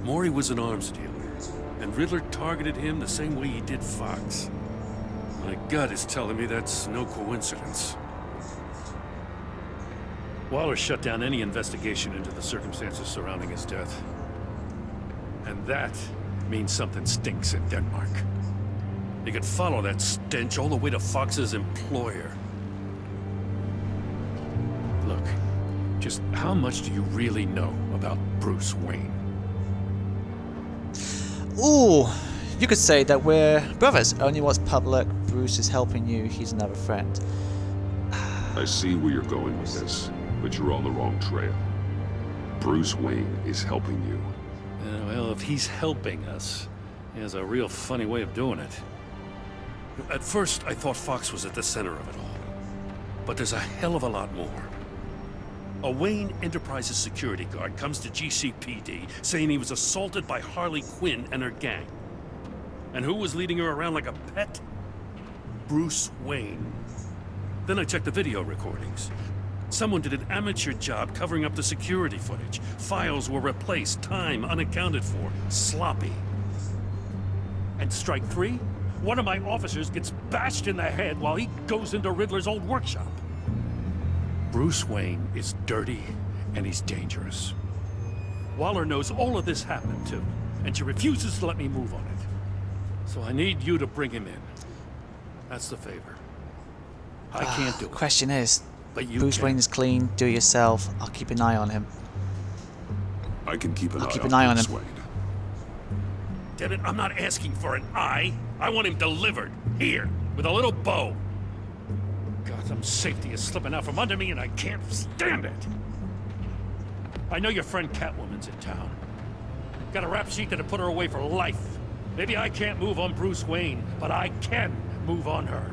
Maury was an arms dealer, and Riddler targeted him the same way he did Fox. My gut is telling me that's no coincidence. Waller shut down any investigation into the circumstances surrounding his death. And that means something stinks in Denmark. You could follow that stench all the way to Fox's employer. Look, just how much do you really know about Bruce Wayne? Ooh, you could say that we're brothers. Only what's public. Bruce is helping you. He's another friend. I see where you're going with this, but you're on the wrong trail. Bruce Wayne is helping you. Well, if he's helping us, he has a real funny way of doing it. At first, I thought Fox was at the center of it all. But there's a hell of a lot more. A Wayne Enterprises security guard comes to GCPD saying he was assaulted by Harley Quinn and her gang. And who was leading her around like a pet? Bruce Wayne. Then I checked the video recordings. Someone did an amateur job covering up the security footage. Files were replaced, time unaccounted for, sloppy. And strike three? One of my officers gets bashed in the head while he goes into Riddler's old workshop. Bruce Wayne is dirty and he's dangerous. Waller knows all of this happened too, and she refuses to let me move on it. So I need you to bring him in. That's the favor. I can't do it. Question is, but you Bruce can. Wayne is clean, do it yourself. I'll keep an eye on him. I can keep an eye on Bruce him. Wayne. Damn it, I'm not asking for an eye. I want him delivered, here, with a little bow. Gotham's safety is slipping out from under me and I can't stand it. I know your friend Catwoman's in town. Got a rap sheet that'll put her away for life. Maybe I can't move on Bruce Wayne, but I can move on her.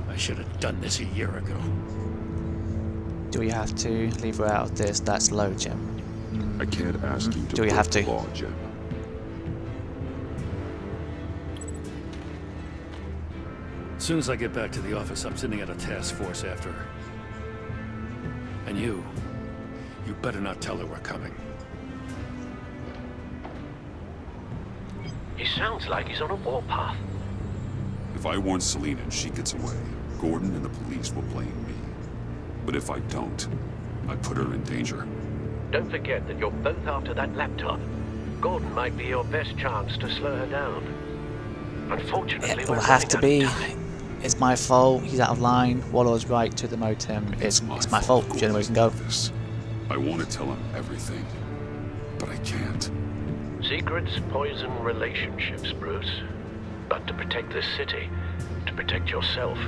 I should have done this a year ago. Do we have to leave her out of this? That's low, Jim. I can't ask you to Do we have break to? the law, Jim. As soon as I get back to the office, I'm sending out a task force after her. And you better not tell her we're coming. He sounds like he's on a warpath. If I warn Selina and she gets away, Gordon and the police will blame me. But if I don't, I put her in danger. Don't forget that you're both after that laptop. Gordon might be your best chance to slow her down. Unfortunately, It will have to be. It's my fault. He's out of line. Wallow's right to demote him. It's my fault. It's the only way we can go. I want to tell him everything, but I can't. Secrets poison relationships, Bruce. But to protect this city, to protect yourself,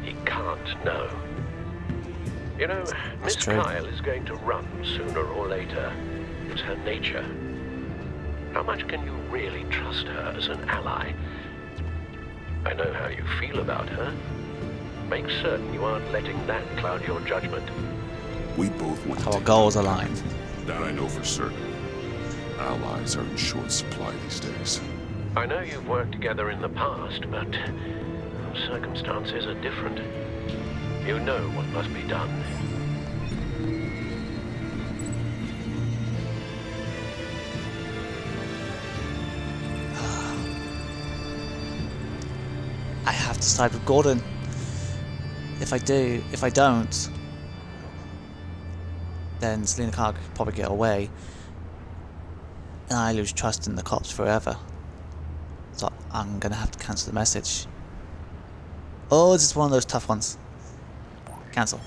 he can't know. You know, Miss Kyle is going to run sooner or later. It's her nature. How much can you really trust her as an ally? I know how you feel about her. Make certain you aren't letting that cloud your judgment. We both want our goals aligned. That I know for certain. Allies are in short supply these days. I know you've worked together in the past, but circumstances are different. You know what must be done. I have to side with Gordon. If I don't, then Selena Carr could probably get away, and I lose trust in the cops forever. So I'm gonna have to cancel the message. Oh, this is one of those tough ones. Cancel.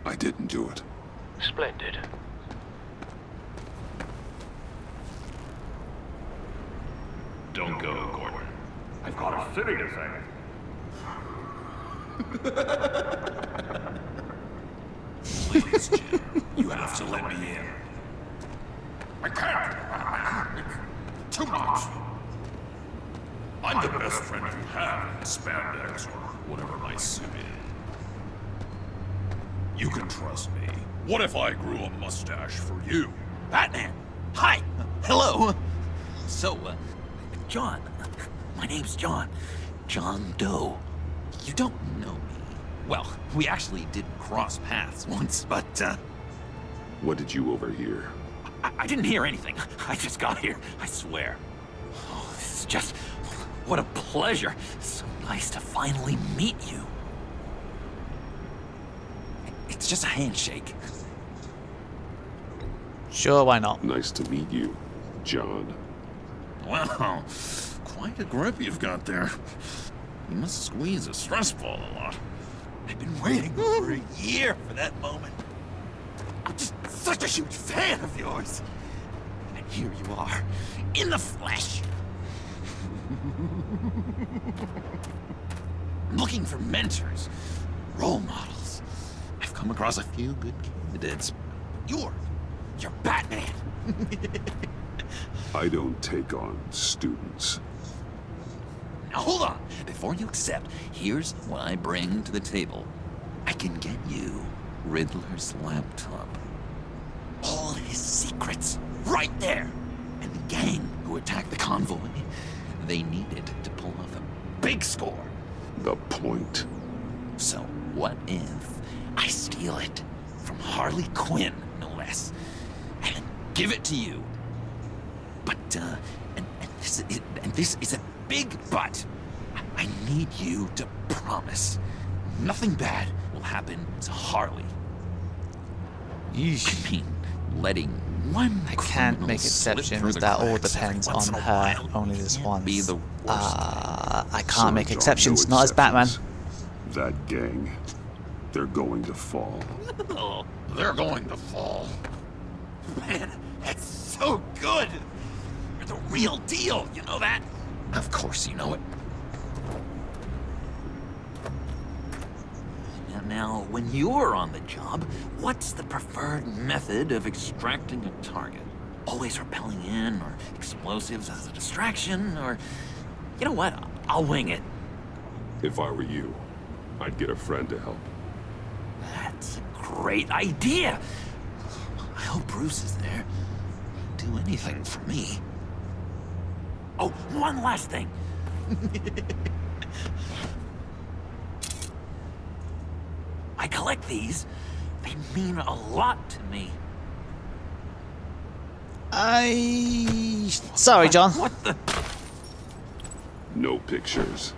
I didn't do it. Splendid. Don't go, Gordon. I've got a city to save. Please, Jim, you have to let me in. I can't. Too much. I'm the best friend you have in spandex or whatever my suit is. You can trust me. What if I grew a mustache for you? Batman! Hi! Hello! So, John. My name's John. John Doe. You don't know me. Well, we actually did cross paths once, but, What did you overhear? I didn't hear anything. I just got here, I swear. Oh, this is just... What a pleasure. So nice to finally meet you. It's just a handshake. Sure, why not? Nice to meet you, John. Wow, quite a grip you've got there. You must squeeze a stress ball a lot. I've been waiting over a year for that moment. I'm just such a huge fan of yours. And here you are, in the flesh. I'm looking for mentors, role models. I've come across a few good candidates. You're Batman. I don't take on students. Now hold on. Before you accept, here's what I bring to the table. I can get you Riddler's laptop. All his secrets, right there. And the gang who attacked the convoy, they needed to pull off a big score. The point. So what if I steal it from Harley Quinn, no less, and give it to you? But, and this is a big but. I need you to promise nothing bad will happen to Harley. Yeesh. I mean, letting one I can't make exceptions. That all depends on her. Only this once. Be the worst. I can't make exceptions. Not as Batman. That gang, they're going to fall. Oh, they're going to fall. Man, that's so good. You're the real deal. You know that? Of course you know it. Now, when you're on the job, what's the preferred method of extracting a target? Always rappelling in, or explosives as a distraction, or... You know what? I'll wing it. If I were you, I'd get a friend to help. That's a great idea. I hope Bruce is there. He'd do anything for me. Oh, one last thing. I collect these. They mean a lot to me. Sorry, John. What the? No pictures.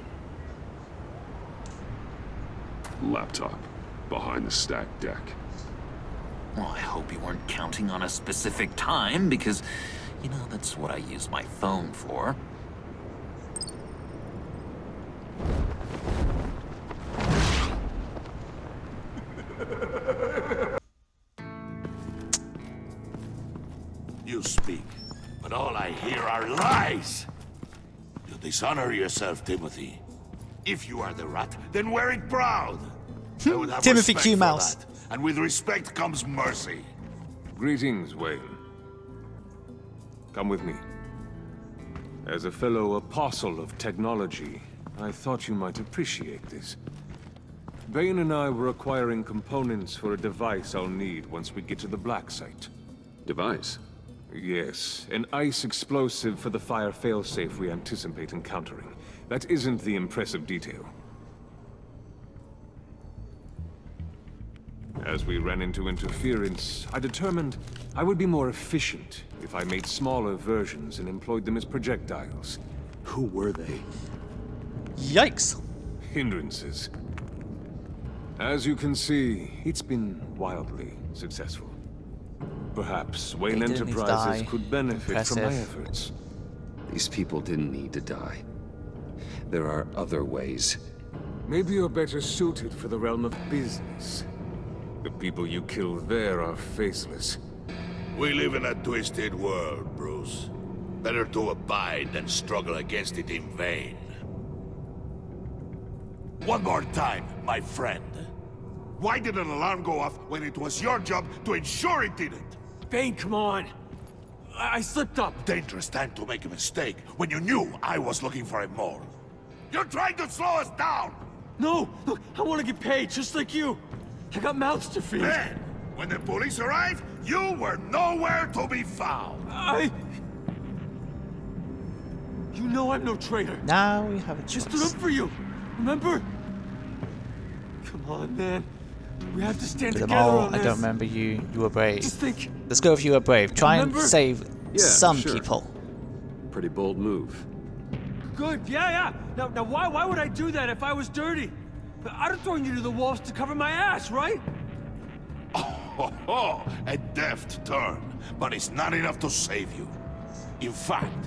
Laptop behind the stacked deck. Well, I hope you weren't counting on a specific time, because, You know, that's what I use my phone for. You speak, but all I hear are lies. You dishonor yourself, Timothy. If you are the rat, then wear it proud. I would have Timothy respect Q. for Mouse. that, and with respect comes mercy. Greetings, Wayne. Come with me. As a fellow apostle of technology, I thought you might appreciate this. Bane and I were acquiring components for a device I'll need once we get to the Black Site. Device? Yes, an ice explosive for the fire failsafe we anticipate encountering. That isn't the impressive detail. As we ran into interference, I determined I would be more efficient if I made smaller versions and employed them as projectiles. Who were they? Yikes. Hindrances. As you can see, it's been wildly successful. Perhaps Wayne They didn't Enterprises die. could benefit from my Impressive. efforts. These people didn't need to die. There are other ways. Maybe you're better suited for the realm of business. The people you kill there are faceless. We live in a twisted world, Bruce. Better to abide than struggle against it in vain. One more time, my friend. Why did an alarm go off when it was your job to ensure it didn't? Bane, come on. I slipped up. Dangerous time to make a mistake when you knew I was looking for a mole. You're trying to slow us down! No, look, I want to get paid just like you. I got mouths to feed. Then, when the police arrived, you were nowhere to be found. You know I'm no traitor. Now we have a I choice. stood up for you. Remember? Come on, man. We have to stand To them together all, on I this. don't remember you. You were brave. Just think. Let's go if you were brave. Try and Remember? save Yeah, some sure. people. Pretty bold move. Good, yeah. Now why would I do that if I was dirty? I'd have thrown you to the wolves to cover my ass, right? Oh, a deft turn, but it's not enough to save you. In fact,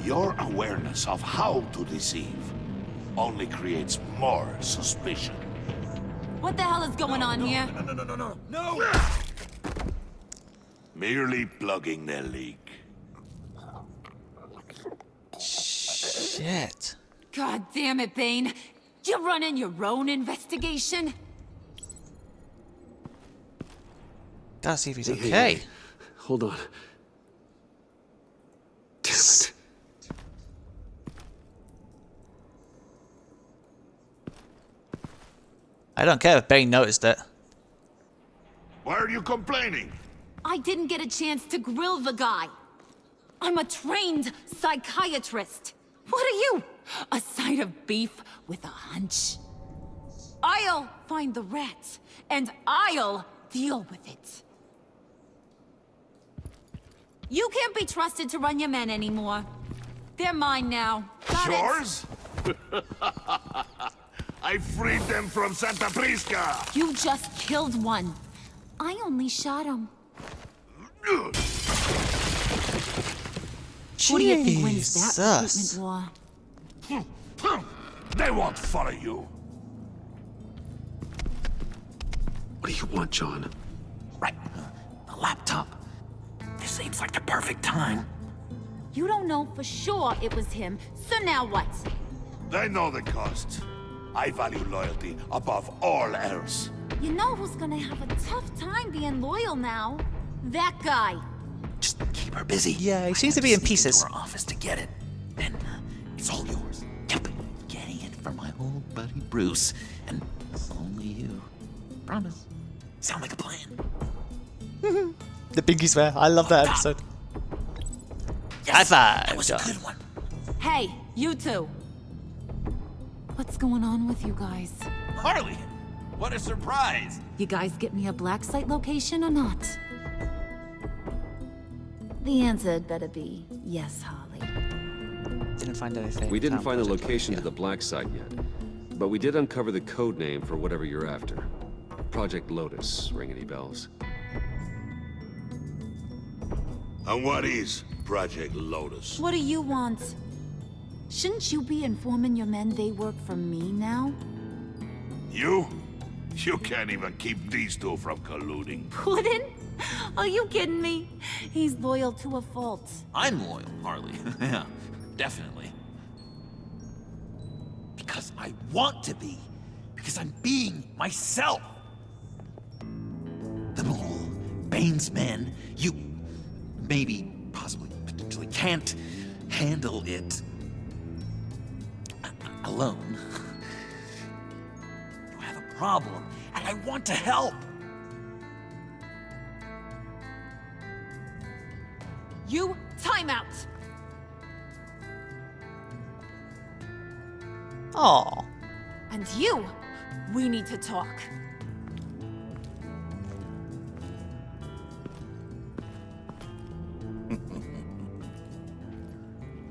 your awareness of how to deceive only creates more suspicion. What the hell is going on here? No! Merely plugging the leak. Shit. God damn it, Bane. You're running your own investigation? Gotta see if he's Hey, okay. hey, hold on. Damn it. I don't care if Bane noticed it. Why are you complaining? I didn't get a chance to grill the guy. I'm a trained psychiatrist. What are you? A side of beef with a hunch? I'll find the rats, and I'll deal with it. You can't be trusted to run your men anymore. They're mine now. Got it? Yours? I freed them from Santa Prisca! You just killed one. I only shot him. Who do you think wins that Jesus. recruitment war? They won't follow you. What do you want, John? Right. The laptop. This seems like the perfect time. You don't know for sure it was him, so now what? They know the cost. I value loyalty above all else. You know who's gonna have a tough time being loyal now? That guy. Just keep her busy. Yeah, he I seems have to be in sneak into pieces. her office to get it. Then it's all yours. Yep. Getting it for my old buddy Bruce, and only you. Promise. Sound like a plan? The pinky swear. I love that episode. Yes, High five, that was John. a good one. Hey, you two. What's going on with you guys? Harley, what a surprise! You guys get me a black site location or not? The answer had better be yes, Harley. Didn't find anything. We didn't Found find the project location to yeah. the black site yet, but we did uncover the code name for whatever you're after. Project Lotus. Ring any bells? And what is Project Lotus. What do you want? Shouldn't you be informing your men they work for me now? You? You can't even keep these two from colluding. Puddin'? Are you kidding me? He's loyal to a fault. I'm loyal, Harley. Yeah, definitely. Because I want to be. Because I'm being myself. The mole, Bane's men, you maybe, possibly, potentially can't handle it alone. You have a problem, and I want to help. You, time out. Aw. And you, we need to talk.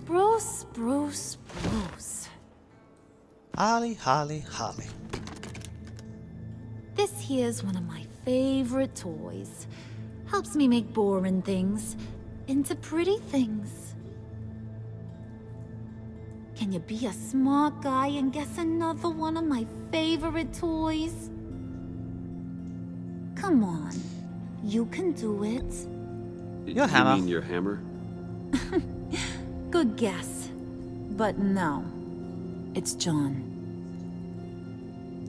Bruce. Harley. This here's one of my favorite toys. Helps me make boring things into pretty things. Can you be a smart guy and guess another one of my favorite toys? Come on, you can do it. Your hammer. You mean your hammer? Good guess. But no, it's John.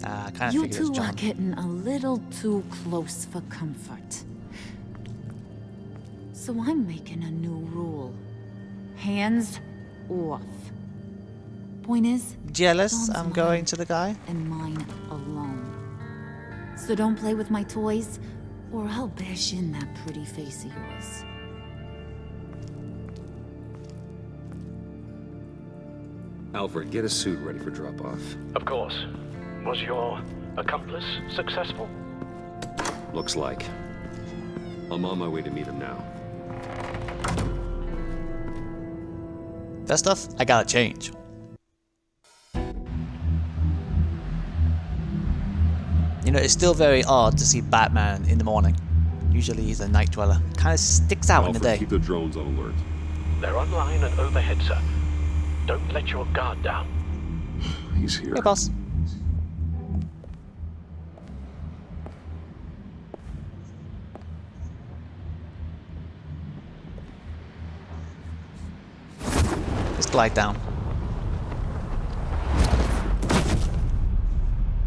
I kind of You figured it was two John. are getting a little too close for comfort. So I'm making a new rule. Hands off. Point is, Jealous John's I'm mine going to the guy? and mine alone. So don't play with my toys, or I'll bash in that pretty face of yours. Alfred, get a suit ready for drop-off. Of course. Was your accomplice successful? Looks like. I'm on my way to meet him now. That stuff, I gotta change. You know, it's still very odd to see Batman in the morning. Usually he's a night dweller. Kind of sticks out in the day. Keep the drones on alert. They're online and overhead, sir. Don't let your guard down. He's here. Hey, boss. Let's glide down.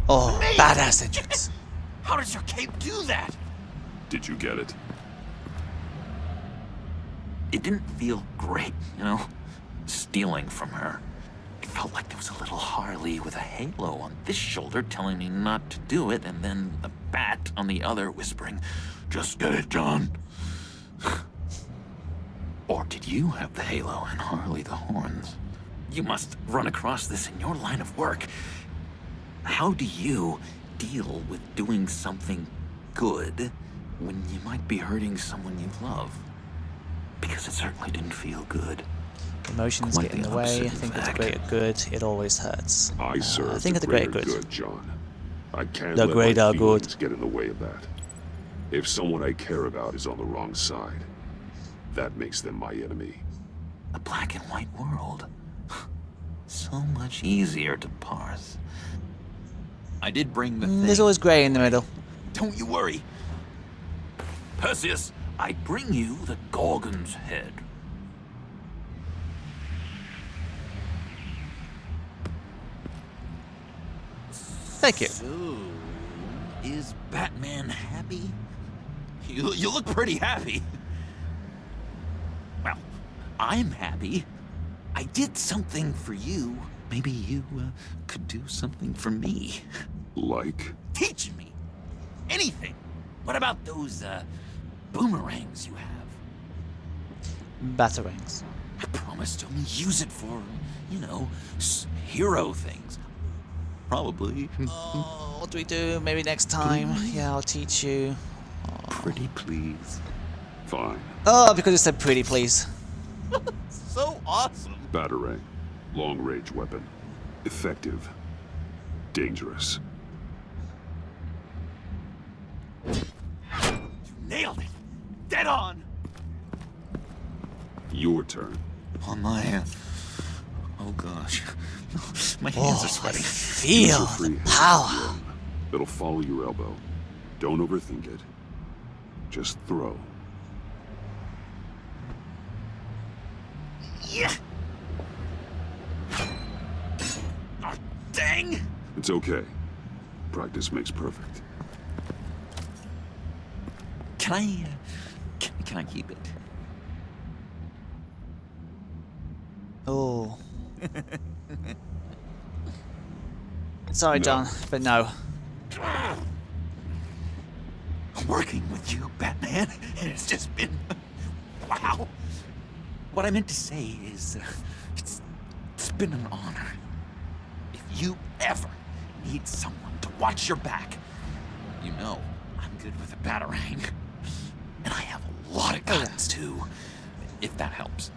Oh, badass entrance. How does your cape do that? Did you get it? It didn't feel great, you know? Stealing from her. It felt like there was a little Harley with a halo on this shoulder telling me not to do it, and then the bat on the other whispering, "Just get it, John." Or did you have the halo and Harley the horns? You must run across this in your line of work. How do you deal with doing something good when you might be hurting someone you love? Because it certainly didn't feel good. Emotions get in the way. Think of the greater good. It always hurts. I serve think of the greater good. John. I can't The let greater my good. feelings get in the way of that. If someone I care about is on the wrong side, that makes them my enemy. A black and white world. So much easier to parse. I did bring the thing. There's always grey in the middle. Don't you worry. Perseus, I bring you the Gorgon's head. Thank you. So, is Batman happy? You look pretty happy. Well, I'm happy. I did something for you. Maybe you could do something for me. Like? Teach me. Anything. What about those boomerangs you have? Batarangs. I promise to only use it for, you know, hero things. Probably. Oh, what do we do? Maybe next time. Yeah, I'll teach you. Pretty please. Fine. Oh, because it said pretty please. So awesome. Batarang. Long-range weapon. Effective. Dangerous. You nailed it. Dead on. Your turn. On my... Oh gosh. My hands are sweating. Feel the power. It'll follow your elbow. Don't overthink it. Just throw. Yeah. Oh, dang. It's okay. Practice makes perfect. Can I keep it? Oh. Sorry, John, but no. Working with you, Batman, it's just been... wow. What I meant to say is, it's been an honor. If you ever need someone to watch your back, you know I'm good with a batarang. And I have a lot of guns, too, if that helps.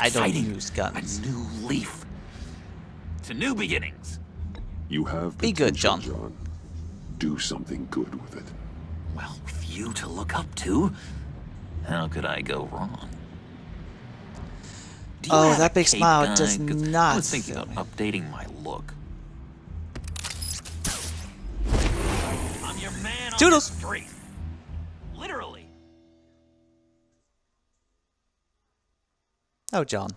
I don't use guns. A new leaf. To new beginnings. You have Be good, John. Do something good with it. Well, with you to look up to, how could I go wrong? Oh, that big smile does not. I was thinking of updating my look. I'm your man on the street. Literally. Oh, John.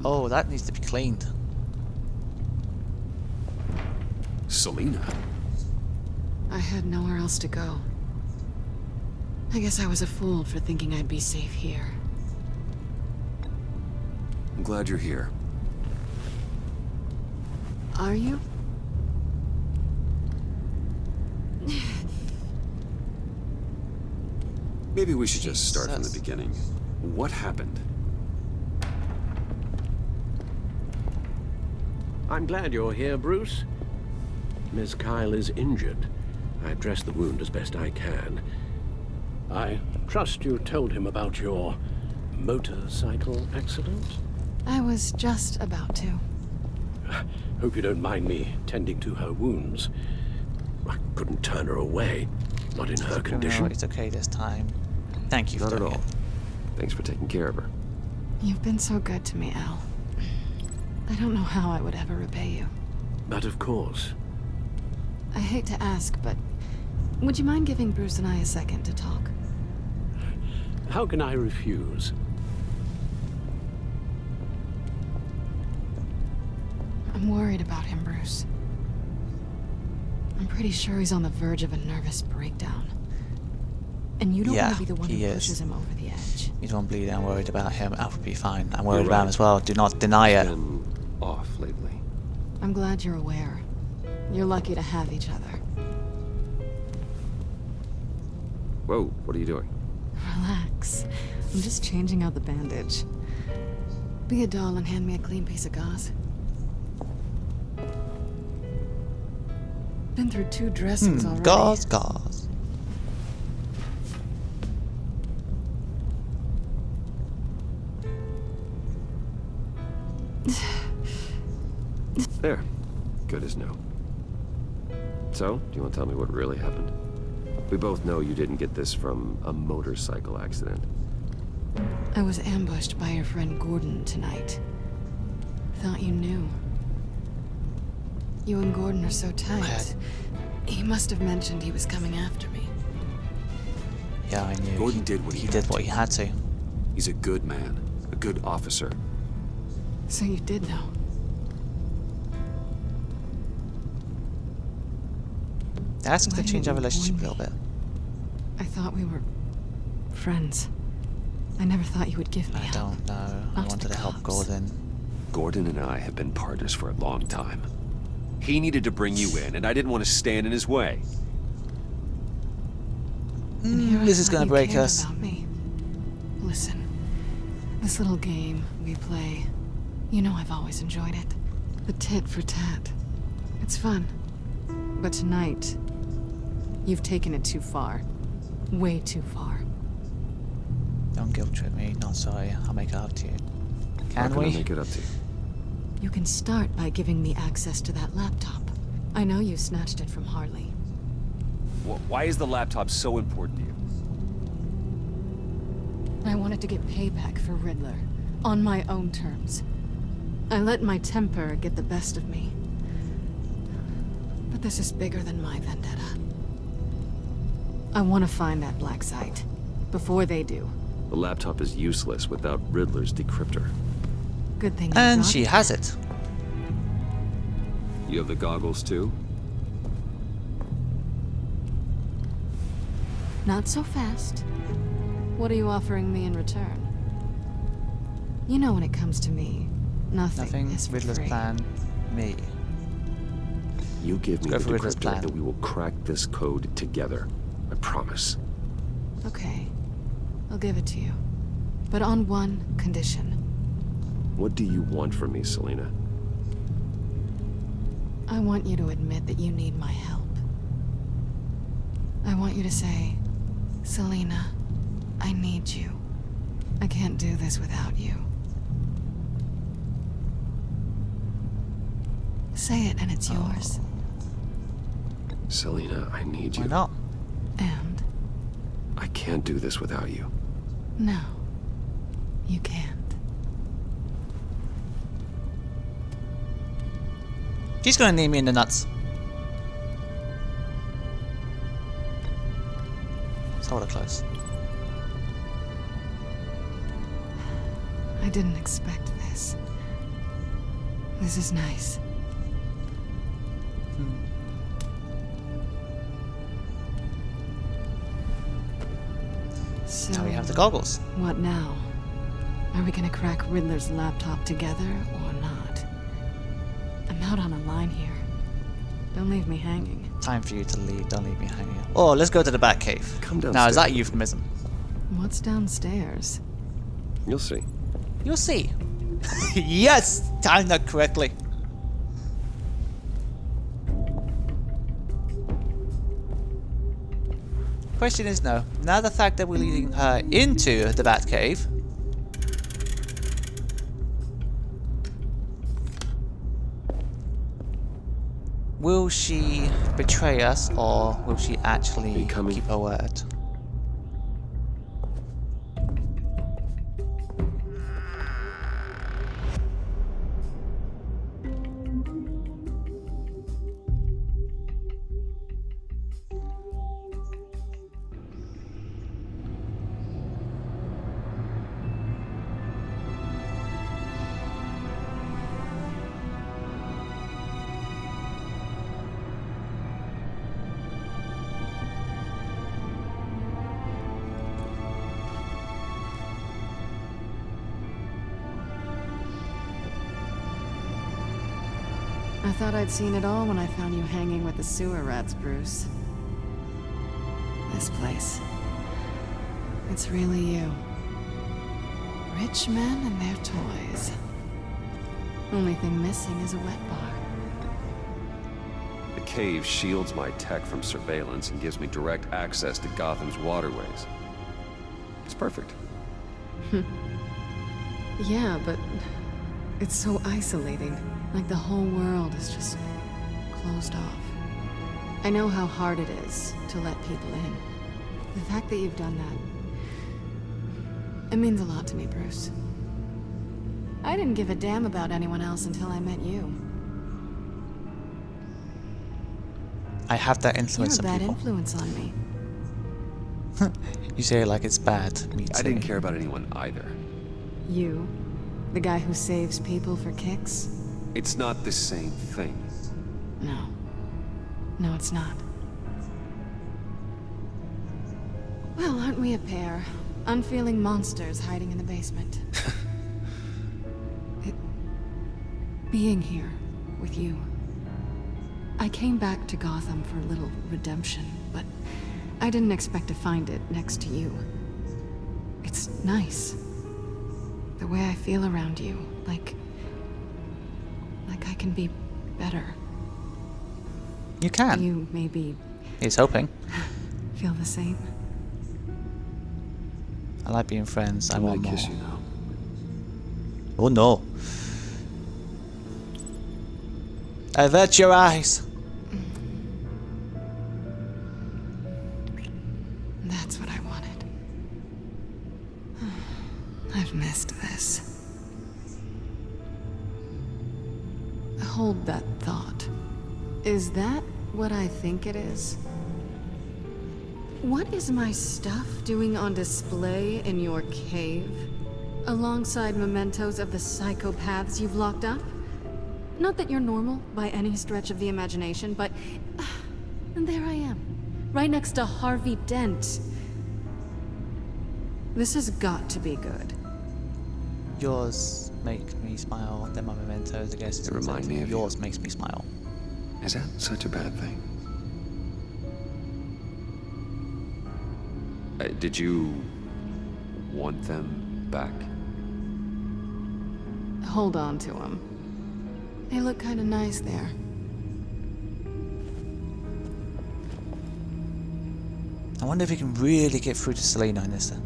Oh, that needs to be cleaned. Selina? I had nowhere else to go. I guess I was a fool for thinking I'd be safe here. I'm glad you're here. Are you? Maybe we should just start from the beginning. What happened? I'm glad you're here, Bruce. Miss Kyle is injured. I've dressed the wound as best I can. I trust you told him about your motorcycle accident? I was just about to. Hope you don't mind me tending to her wounds. I couldn't turn her away, not in her condition. No, it's okay this time. Thank you for doing it. Not at all. Thanks for taking care of her. You've been so good to me, Al. I don't know how I would ever repay you. But of course. I hate to ask, but would you mind giving Bruce and I a second to talk? How can I refuse? I'm worried about him, Bruce. I'm pretty sure he's on the verge of a nervous breakdown. And you don't want to be the one who pushes him over the edge. You don't bleed. I'm worried about him. Al will be fine. I'm worried about him as well. Do not deny it. Been off lately. I'm glad you're aware. You're lucky to have each other. Whoa, what are you doing? Relax. I'm just changing out the bandage. Be a doll and hand me a clean piece of gauze. Been through 2 dressings already. Gauze, gauze. There. Good as new. So, do you want to tell me what really happened? We both know you didn't get this from a motorcycle accident. I was ambushed by your friend Gordon tonight. Thought you knew. You and Gordon are so tight. He must have mentioned he was coming after me. Yeah, I knew. Gordon did what he did what he had to. He's a good man, a good officer. So you did know. That's going to change our relationship a little bit. I thought we were friends. I never thought you would give me help. I don't know. I wanted to help Gordon. Gordon and I have been partners for a long time. He needed to bring you in, and I didn't want to stand in his way. This is going to break us. About me. Listen, this little game we play, you know I've always enjoyed it. The tit for tat. It's fun. But tonight, you've taken it too far. Way too far. Don't guilt trip me. Not sorry. I'll make it up to you. Can How can we? I make it up to you? You can start by giving me access to that laptop. I know you snatched it from Harley. Why is the laptop so important to you? I wanted to get payback for Riddler, on my own terms. I let my temper get the best of me. But this is bigger than my vendetta. I want to find that black site, before they do. The laptop is useless without Riddler's decryptor. Good thing you And brought she it. has it. You have the goggles too? Not so fast. What are you offering me in return? You know when it comes to me, nothing is for Riddler's free. plan. Me. You give me Go the for Riddler's decryptor plan. and we will crack this code together. I promise. Okay. I'll give it to you. But on one condition. What do you want from me, Selina? I want you to admit that you need my help. I want you to say, Selina, I need you. I can't do this without you. Say it and it's yours. Selina, I need you. Why not? And? I can't do this without you. No, you can't. She's gonna knee me in the nuts. Sort of close. I didn't expect this. This is nice. So, Now we have the goggles. What now? Are we gonna crack Riddler's laptop together or not? I'm out on a line here. Don't leave me hanging. Time for you to leave. Don't leave me hanging. Oh, let's go to the Batcave. Come downstairs. Now, is that a euphemism? What's downstairs? You'll see. You'll see. Yes! Timed that correctly. Question is no. Now the fact that we're leading her into the Batcave. Will she betray us or will she actually keep her word? I thought I'd seen it all when I found you hanging with the sewer rats, Bruce. This place. It's really you. Rich men and their toys. Only thing missing is a wet bar. The cave shields my tech from surveillance and gives me direct access to Gotham's waterways. It's perfect. Yeah, but it's so isolating. Like the whole world is just closed off. I know how hard it is to let people in. The fact that you've done that, it means a lot to me, Bruce. I didn't give a damn about anyone else until I met you. I have that You're influence a on bad people. influence on me. You say it like it's bad. Me too. I didn't care about anyone either. You, the guy who saves people for kicks? It's not the same thing. No. No, it's not. Well, aren't we a pair? Unfeeling monsters hiding in the basement. Being here with you. I came back to Gotham for a little redemption, but I didn't expect to find it next to you. It's nice. The way I feel around you, like I can be better. You can. You maybe He's hoping. feel the same. I like being friends. I want more. kiss you now. Oh no. Avert your eyes. That's what I wanted. I've missed this. Hold that thought. Is that what I think it is? What is my stuff doing on display in your cave? Alongside mementos of the psychopaths you've locked up? Not that you're normal by any stretch of the imagination, but and there I am, right next to Harvey Dent. This has got to be good. Yours make me smile. Then my mementos, I guess. They remind me of yours makes me smile. Is that such a bad thing? Did you want them back? Hold on to them. They look kind of nice there. I wonder if we can really get through to Selena in this then.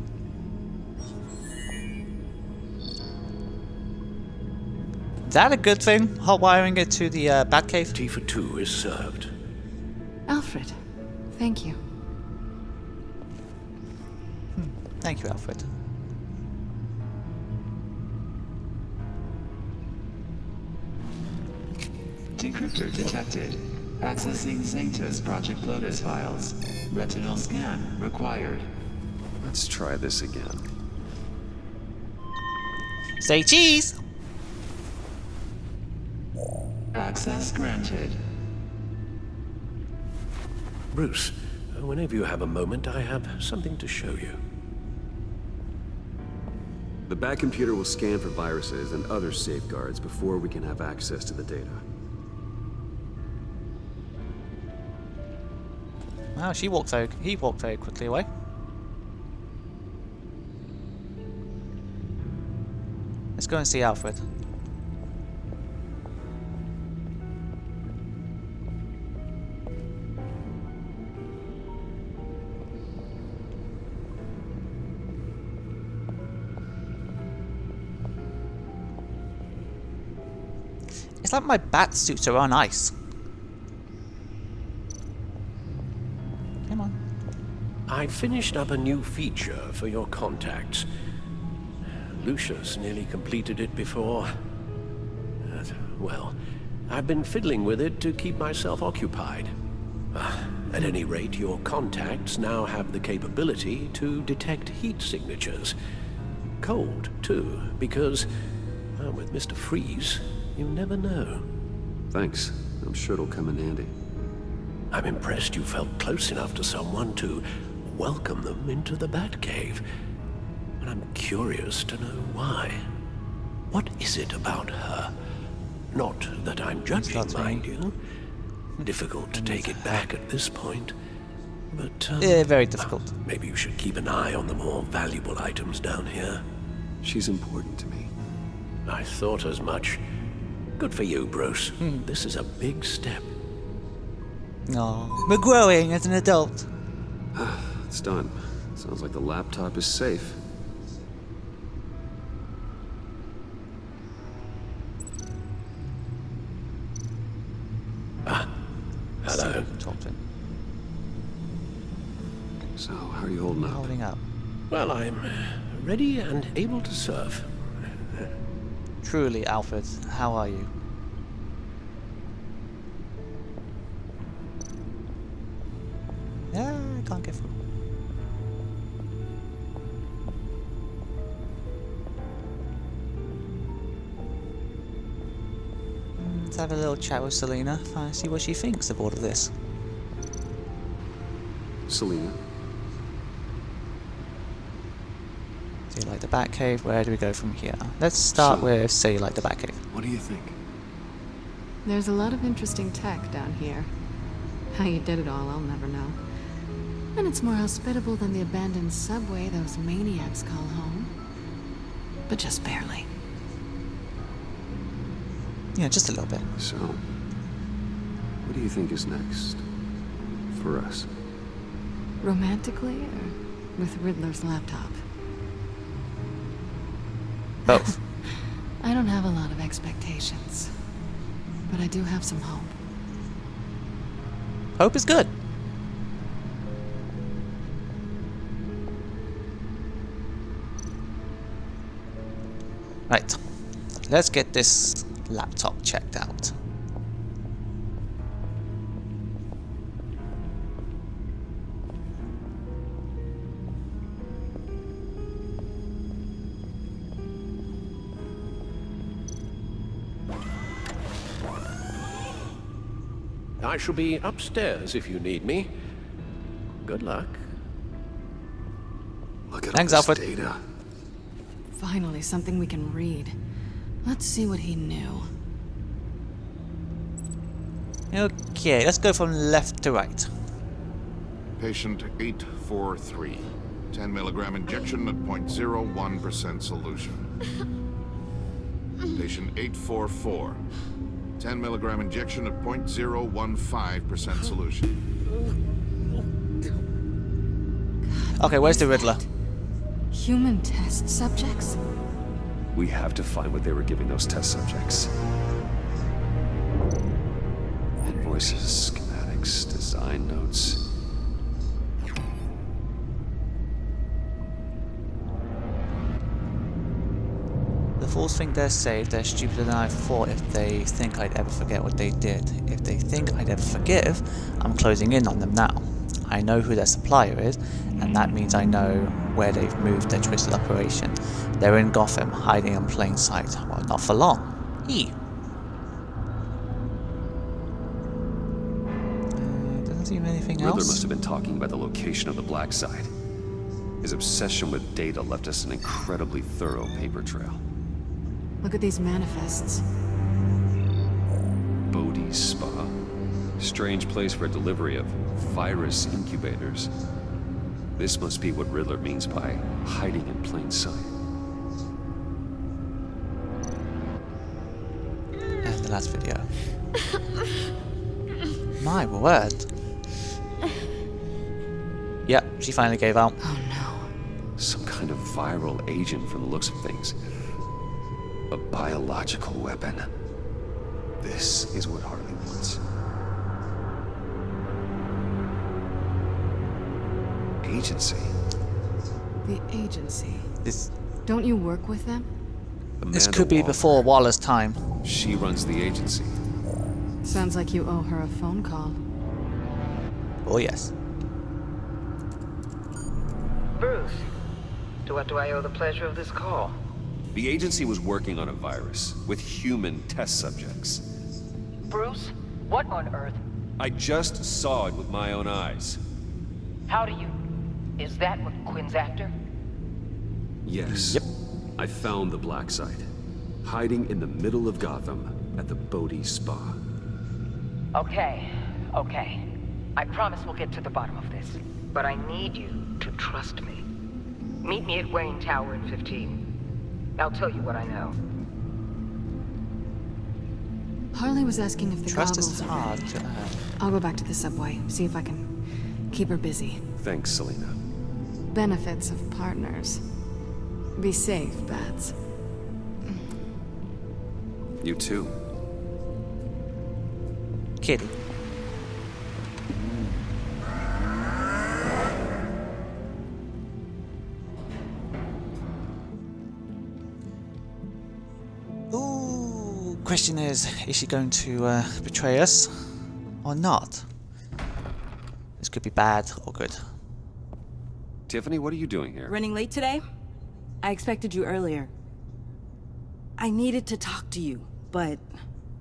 Is that a good thing? Hotwiring it to the Batcave? Tea for two is served. Alfred, thank you. Thank you, Alfred. Decryptor detected. Accessing Sanctus Project Lotus files. Retinal scan required. Let's try this again. Say cheese! Access granted. Bruce, whenever you have a moment, I have something to show you. The Bat computer will scan for viruses and other safeguards before we can have access to the data. Wow, he walked very quickly away. Let's go and see Alfred. It's like my bat suits are on ice. Come on. I finished up a new feature for your contacts. Lucius nearly completed it before. Well, I've been fiddling with it to keep myself occupied. At any rate, your contacts now have the capability to detect heat signatures. Cold, too, because, well, with Mr. Freeze, you never know. Thanks. I'm sure it'll come in handy. I'm impressed you felt close enough to someone to welcome them into the Batcave. And I'm curious to know why. What is it about her? Not that I'm judging, mind you. Difficult to take it back at this point. But, yeah, very difficult. Maybe you should keep an eye on the more valuable items down here. She's important to me. I thought as much. Good for you, Bruce. This is a big step. No, we're growing as an adult. It's done. Sounds like the laptop is safe. Hello. So, how are you holding up? Holding up. Well, I'm ready and able to serve. Truly, Alfred, how are you? Yeah, I can't get through. Let's have a little chat with Selena, see what she thinks of all of this. Selena? So you like the Batcave? Where do we go from here? Let's start with, say you like the Batcave. What do you think? There's a lot of interesting tech down here. How you did it all, I'll never know. And it's more hospitable than the abandoned subway those maniacs call home. But just barely. Yeah, just a little bit. So, what do you think is next for us? Romantically, or with Riddler's laptop? Both. I don't have a lot of expectations, but I do have some hope. Hope is good. Right, let's get this laptop checked out. I shall be upstairs if you need me. Good luck. Look at Thanks, all this Alfred. data. Finally, something we can read. Let's see what he knew. Okay, let's go from left to right. Patient 843. 10 milligram injection at 0.01% solution. Patient 844. 10 milligram injection at 0.015% solution. Okay, where's the Riddler? Human test subjects? We have to find what they were giving those test subjects. Invoices, schematics, design notes. The fools think they're safe, they're stupider than I thought if they think I'd ever forget what they did. If they think I'd ever forgive, I'm closing in on them now. I know who their supplier is, and that means I know where they've moved their twisted operation. They're in Gotham, hiding in plain sight. Well, not for long. Doesn't seem anything Riddler else. must have been talking about the location of the black side. His obsession with data left us an incredibly thorough paper trail. Look at these manifests. Bodhi's Spa. Strange place for a delivery of virus incubators. This must be what Riddler means by hiding in plain sight. And the last video. My word. Yep, she finally gave out. Oh no. Some kind of viral agent from the looks of things. A biological weapon. This is what Harley wants. Agency. The agency. This Don't you work with them? This could be before Waller's time. She runs the agency. Sounds like you owe her a phone call. Oh yes. Bruce, to what do I owe the pleasure of this call? The agency was working on a virus with human test subjects. Bruce, what on earth? I just saw it with my own eyes. How do you... Is that what Quinn's after? Yes. Yep. I found the black site, hiding in the middle of Gotham at the Bodhi Spa. Okay. I promise we'll get to the bottom of this. But I need you to trust me. Meet me at Wayne Tower in 15. I'll tell you what I know. Harley was asking if the Trust goggles is are hard ready. to earn. I'll go back to the subway, see if I can keep her busy. Thanks, Selena. Benefits of partners. Be safe, Bats. You too. Kitty. Ooh, question is she going to betray us or not? This could be bad or good. Tiffany, what are you doing here? Running late today? I expected you earlier. I needed to talk to you, but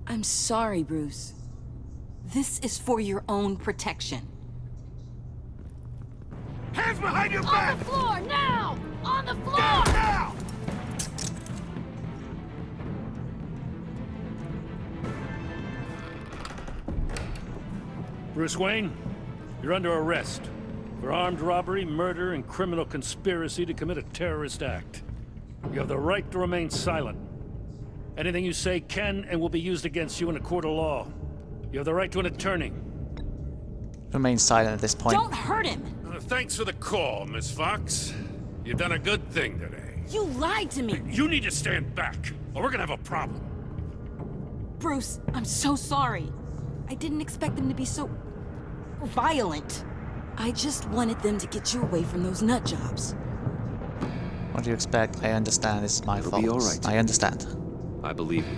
I'm sorry, Bruce. This is for your own protection. Hands behind your back! On the floor, now! On the floor! Now! Bruce Wayne, you're under arrest for armed robbery, murder, and criminal conspiracy to commit a terrorist act. You have the right to remain silent. Anything you say can and will be used against you in a court of law. You have the right to an attorney. Remain silent at this point. Don't hurt him! Thanks for the call, Miss Fox. You've done a good thing today. You lied to me! You need to stand back, or we're gonna have a problem. Bruce, I'm so sorry. I didn't expect them to be so... violent. I just wanted them to get you away from those nut jobs. What do you expect? I understand. It's my fault. It'll be all right. I understand. I believe you.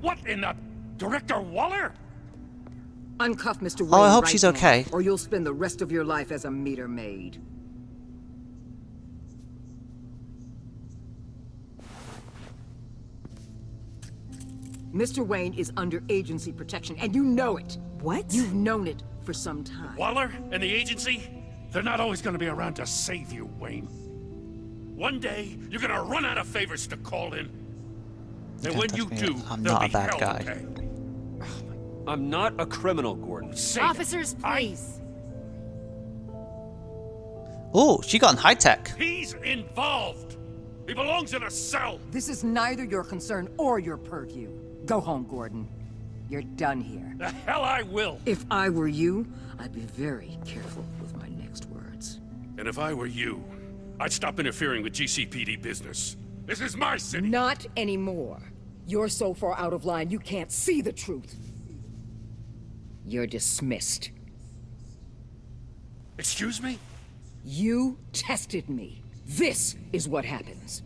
What in the... Director Waller? Uncuff Mr. Wayne. Oh, I hope right she's now, okay. Or you'll spend the rest of your life as a meter maid. Mr. Wayne is under agency protection, and you know it. What? You've known it for some time. Waller and the agency? They're not always gonna be around to save you, Wayne. One day, you're gonna run out of favors to call in. And when you do, I'm there'll not a be bad hell guy. to pay. I'm not a criminal, Gordon. Officers, please. Oh, she got in high tech. He's involved. He belongs in a cell. This is neither your concern or your purview. Go home, Gordon. You're done here. The hell I will. If I were you, I'd be very careful with my next words. And if I were you, I'd stop interfering with GCPD business. This is my city. Not anymore. You're so far out of line, you can't see the truth. You're dismissed. Excuse me? You tested me. This is what happens.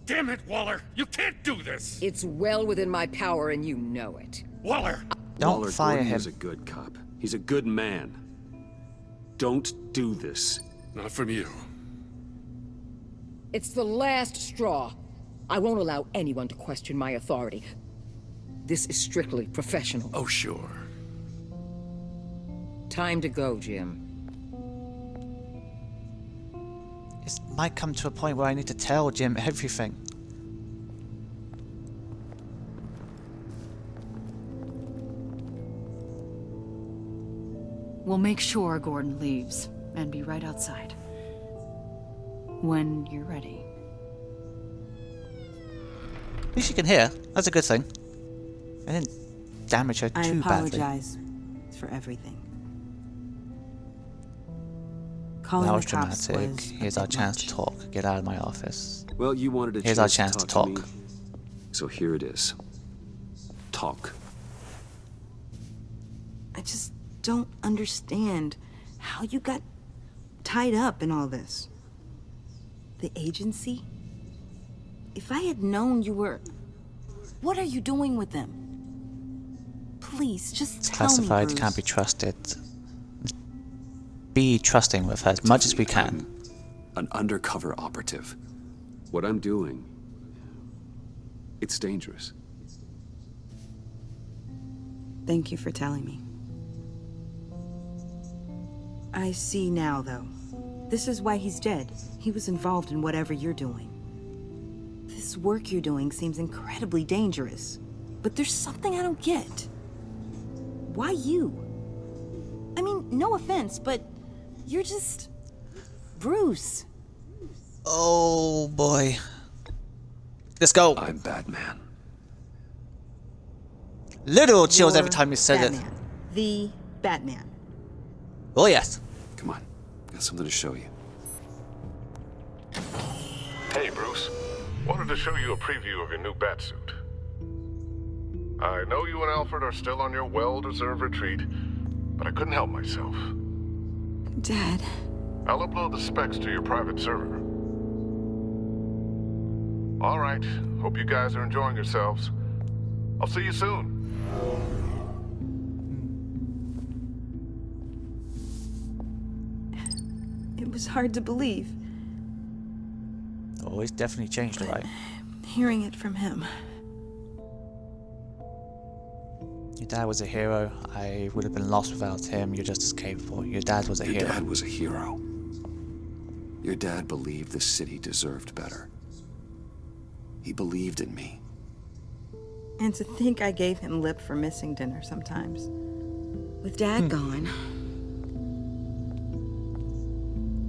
Damn it, Waller! You can't do this! It's well within my power and you know it. Waller! Don't Waller, fire Gordon him. is a good cop. He's a good man. Don't do this. Not from you. It's the last straw. I won't allow anyone to question my authority. This is strictly professional. Oh, sure. Time to go, Jim. It might come to a point where I need to tell Jim everything. We'll make sure Gordon leaves and be right outside. When you're ready. At least she can hear. That's a good thing. I didn't damage her I too badly. apologize for everything. Calling That was the cops dramatic. was Here's our chance to talk. Get out of my office. Well, you wanted a Here's our chance to talk. me, so here it is. Talk. I just don't understand how you got tied up in all this. The agency? If I had known you were... What are you doing with them? Please, just It's tell classified, me, Bruce. can't be trusted. Be trusting with her as much as we can. An undercover operative. What I'm doing, it's dangerous. Thank you for telling me. I see now, though. This is why he's dead. He was involved in whatever you're doing. This work you're doing seems incredibly dangerous. But there's something I don't get. Why you? I mean, no offense, but you're just... Bruce. Oh boy. Let's go. I'm Batman. Literal chills You're every time you said it. Batman. The Batman. Oh yes. Come on. Got something to show you. Hey, Bruce. Wanted to show you a preview of your new batsuit. I know you and Alfred are still on your well-deserved retreat, but I couldn't help myself. Dad. I'll upload the specs to your private server. All right. Hope you guys are enjoying yourselves. I'll see you soon. It was hard to believe, Oh, he's definitely changed, right? hearing it from him. Your dad was a hero. I would have been lost without him. You're just as capable. Your dad was a hero. Your dad was a hero. Your dad believed the city deserved better. He believed in me. And to think I gave him lip for missing dinner sometimes. With Dad gone,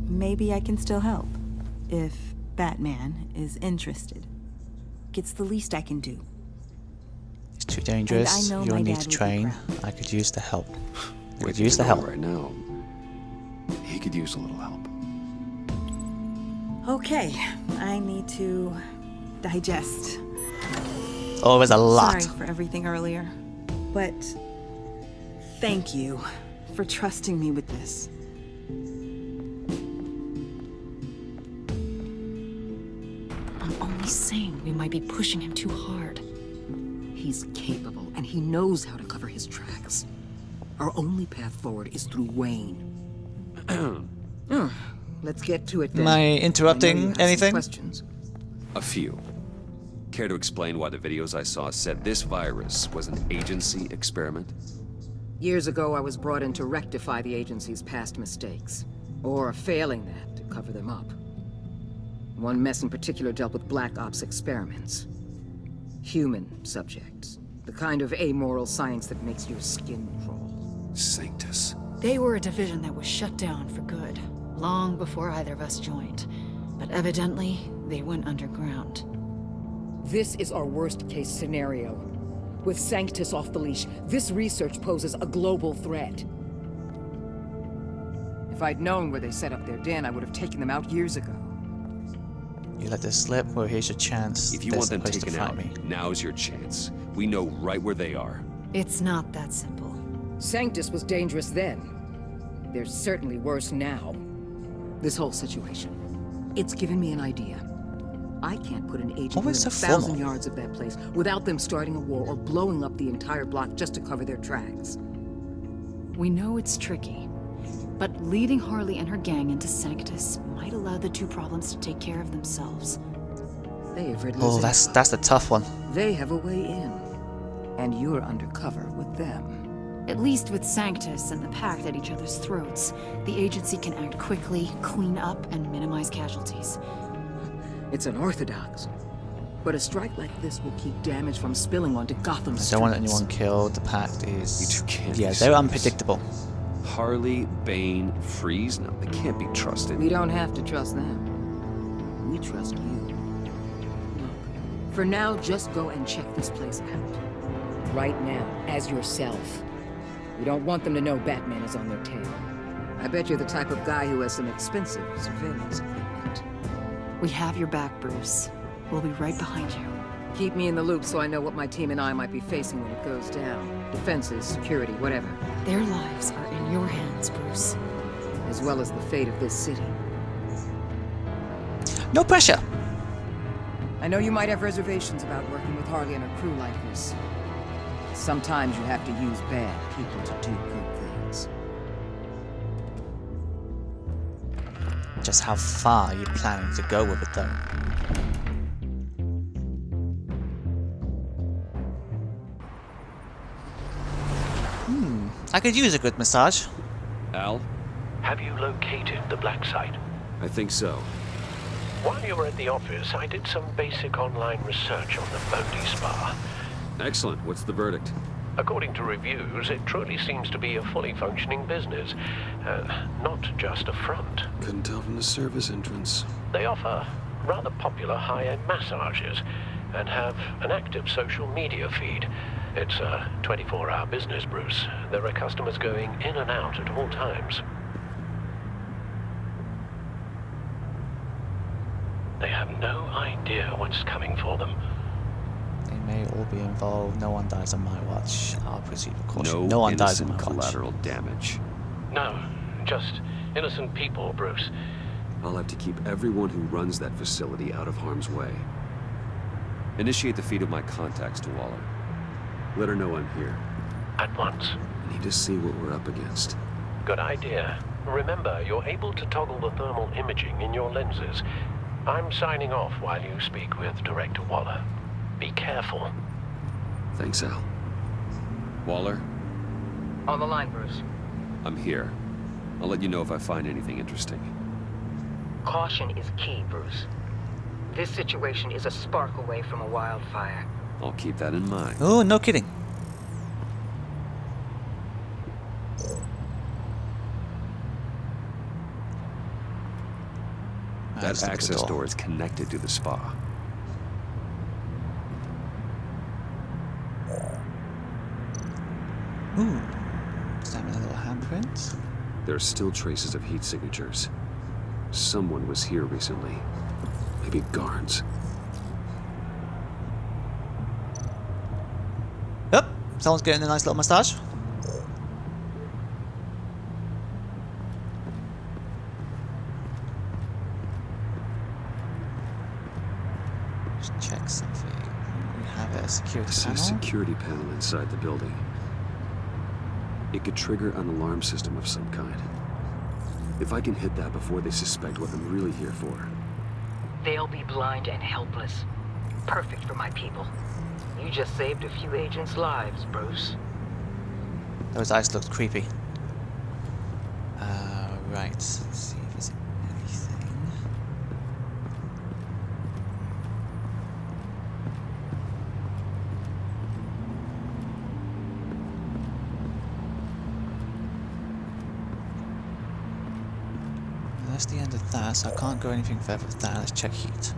maybe I can still help. If Batman is interested. It's the least I can do. It's too dangerous. And I know You'll my need dad to would be train. proud. I could use the help. I What could you use the know help. right now, he could use a little help. Okay, I need to digest. Oh, there's a lot. Sorry for everything earlier, but thank you for trusting me with this. I'm only saying we might be pushing him too hard. He's capable, and he knows how to cover his tracks. Our only path forward is through Wayne. Let's get to it then. Am I I know interrupting you have some anything? questions. A few. Care to explain why the videos I saw said this virus was an agency experiment? Years ago, I was brought in to rectify the agency's past mistakes. Or failing that, to cover them up. One mess in particular dealt with Black Ops experiments. Human subjects. The kind of amoral science that makes your skin crawl. Sanctus. They were a division that was shut down for good, long before either of us joined. But evidently, they went underground. This is our worst-case scenario. With Sanctus off the leash, this research poses a global threat. If I'd known where they set up their den, I would have taken them out years ago. You let this slip, well, here's your chance. If you They're want them supposed to taken find out, me. now's your chance. We know right where they are. It's not that simple. Sanctus was dangerous then. They're certainly worse now. This whole situation, it's given me an idea. I can't put an agent Always within so 1,000 formal. yards of that place without them starting a war or blowing up the entire block just to cover their tracks. We know it's tricky, but leading Harley and her gang into Sanctus might allow the two problems to take care of themselves. They have Riddler's Oh, info. that's the tough one. They have a way in. And you're undercover with them. At least with Sanctus and the Pact at each other's throats, the agency can act quickly, clean up, and minimize casualties. It's unorthodox. But a strike like this will keep damage from spilling onto Gotham I streets. don't want anyone killed. The Pact is... You two can't Yeah, be they're serious. unpredictable. Harley, Bane, Freeze? No, they can't be trusted. We don't have to trust them. We trust you. Look, for now, just go and check this place out. Right now, as yourself. We don't want them to know Batman is on their tail. I bet you're the type of guy who has some expensive surveillance equipment. We have your back, Bruce. We'll be right behind you. Keep me in the loop so I know what my team and I might be facing when it goes down. Defenses, security, whatever. Their lives are in your hands, Bruce. As well as the fate of this city. No pressure. I know you might have reservations about working with Harley and a crew like this. Sometimes you have to use bad people to do good things. Just how far are you planning to go with it, though? I could use a good massage. Al? Have you located the black site? I think so. While you were at the office, I did some basic online research on the Bodhi Spa. Excellent. What's the verdict? According to reviews, it truly seems to be a fully functioning business, not just a front. Couldn't tell from the service entrance. They offer rather popular high-end massages and have an active social media feed. It's a 24-hour business, Bruce. There are customers going in and out at all times. They have no idea what's coming for them. They may all be involved. No one dies on my watch. I'll proceed with caution. No, No one dies on innocent my watch. collateral damage. No, just innocent people, Bruce. I'll have to keep everyone who runs that facility out of harm's way. Initiate the feed of my contacts to Waller. Let her know I'm here. At once. I need to see what we're up against. Good idea. Remember, you're able to toggle the thermal imaging in your lenses. I'm signing off while you speak with Director Waller. Be careful. Thanks, Al. Waller? On the line, Bruce. I'm here. I'll let you know if I find anything interesting. Caution is key, Bruce. This situation is a spark away from a wildfire. I'll keep that in mind. Oh, no kidding. That access door is connected to the spa. Ooh. Examine a little handprint. There are still traces of heat signatures. Someone was here recently. Maybe guards. Yep, someone's getting a nice little massage. Just check something. We have a security This panel. is a security panel inside the building. It could trigger an alarm system of some kind. If I can hit that before they suspect what I'm really here for. They'll be blind and helpless. Perfect for my people. You just saved a few agents' lives, Bruce. Those eyes looked creepy. Right, let's see if there's anything. That's the end of that, so I can't go anything further with that. Let's check heat.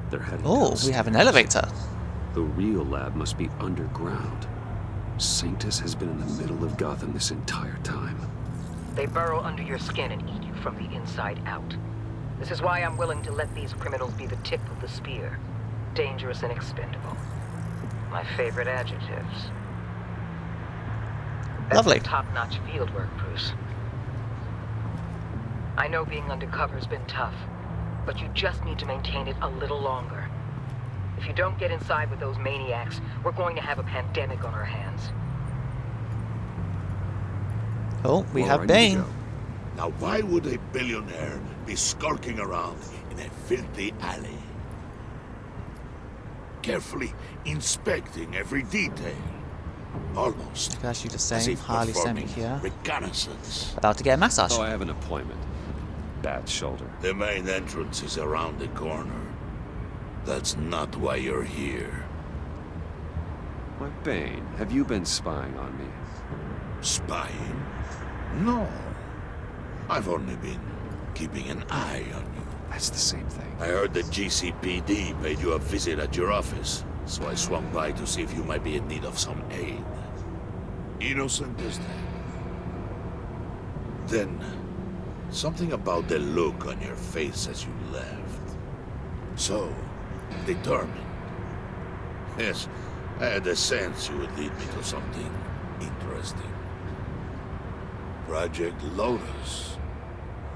They're heading Oh, we have an elevator. The real lab must be underground. Sanctus has been in the middle of Gotham this entire time. They burrow under your skin and eat you from the inside out. This is why I'm willing to let these criminals be the tip of the spear. Dangerous and expendable. My favorite adjectives. That's Lovely. Top-notch field work, Bruce. I know being undercover's been tough, but you just need to maintain it a little longer. If you don't get inside with those maniacs, we're going to have a pandemic on our hands. Oh, we Well, have I need to Bane. go. Now, why would a billionaire be skulking around in a filthy alley? Carefully inspecting every detail. Almost I could ask you the as same. if Harley sent me performing here. reconnaissance. About to get a massage. Oh, I have an appointment. Bad shoulder. The main entrance is around the corner. That's not why you're here. Why, Bane, have you been spying on me? Spying? No. I've only been keeping an eye on you. That's the same thing. I heard the GCPD paid you a visit at your office, so I swung by to see if you might be in need of some aid. Innocent as that. Then, something about the look on your face as you left. So, determined. Yes, I had a sense you would lead me to something interesting. Project Lotus.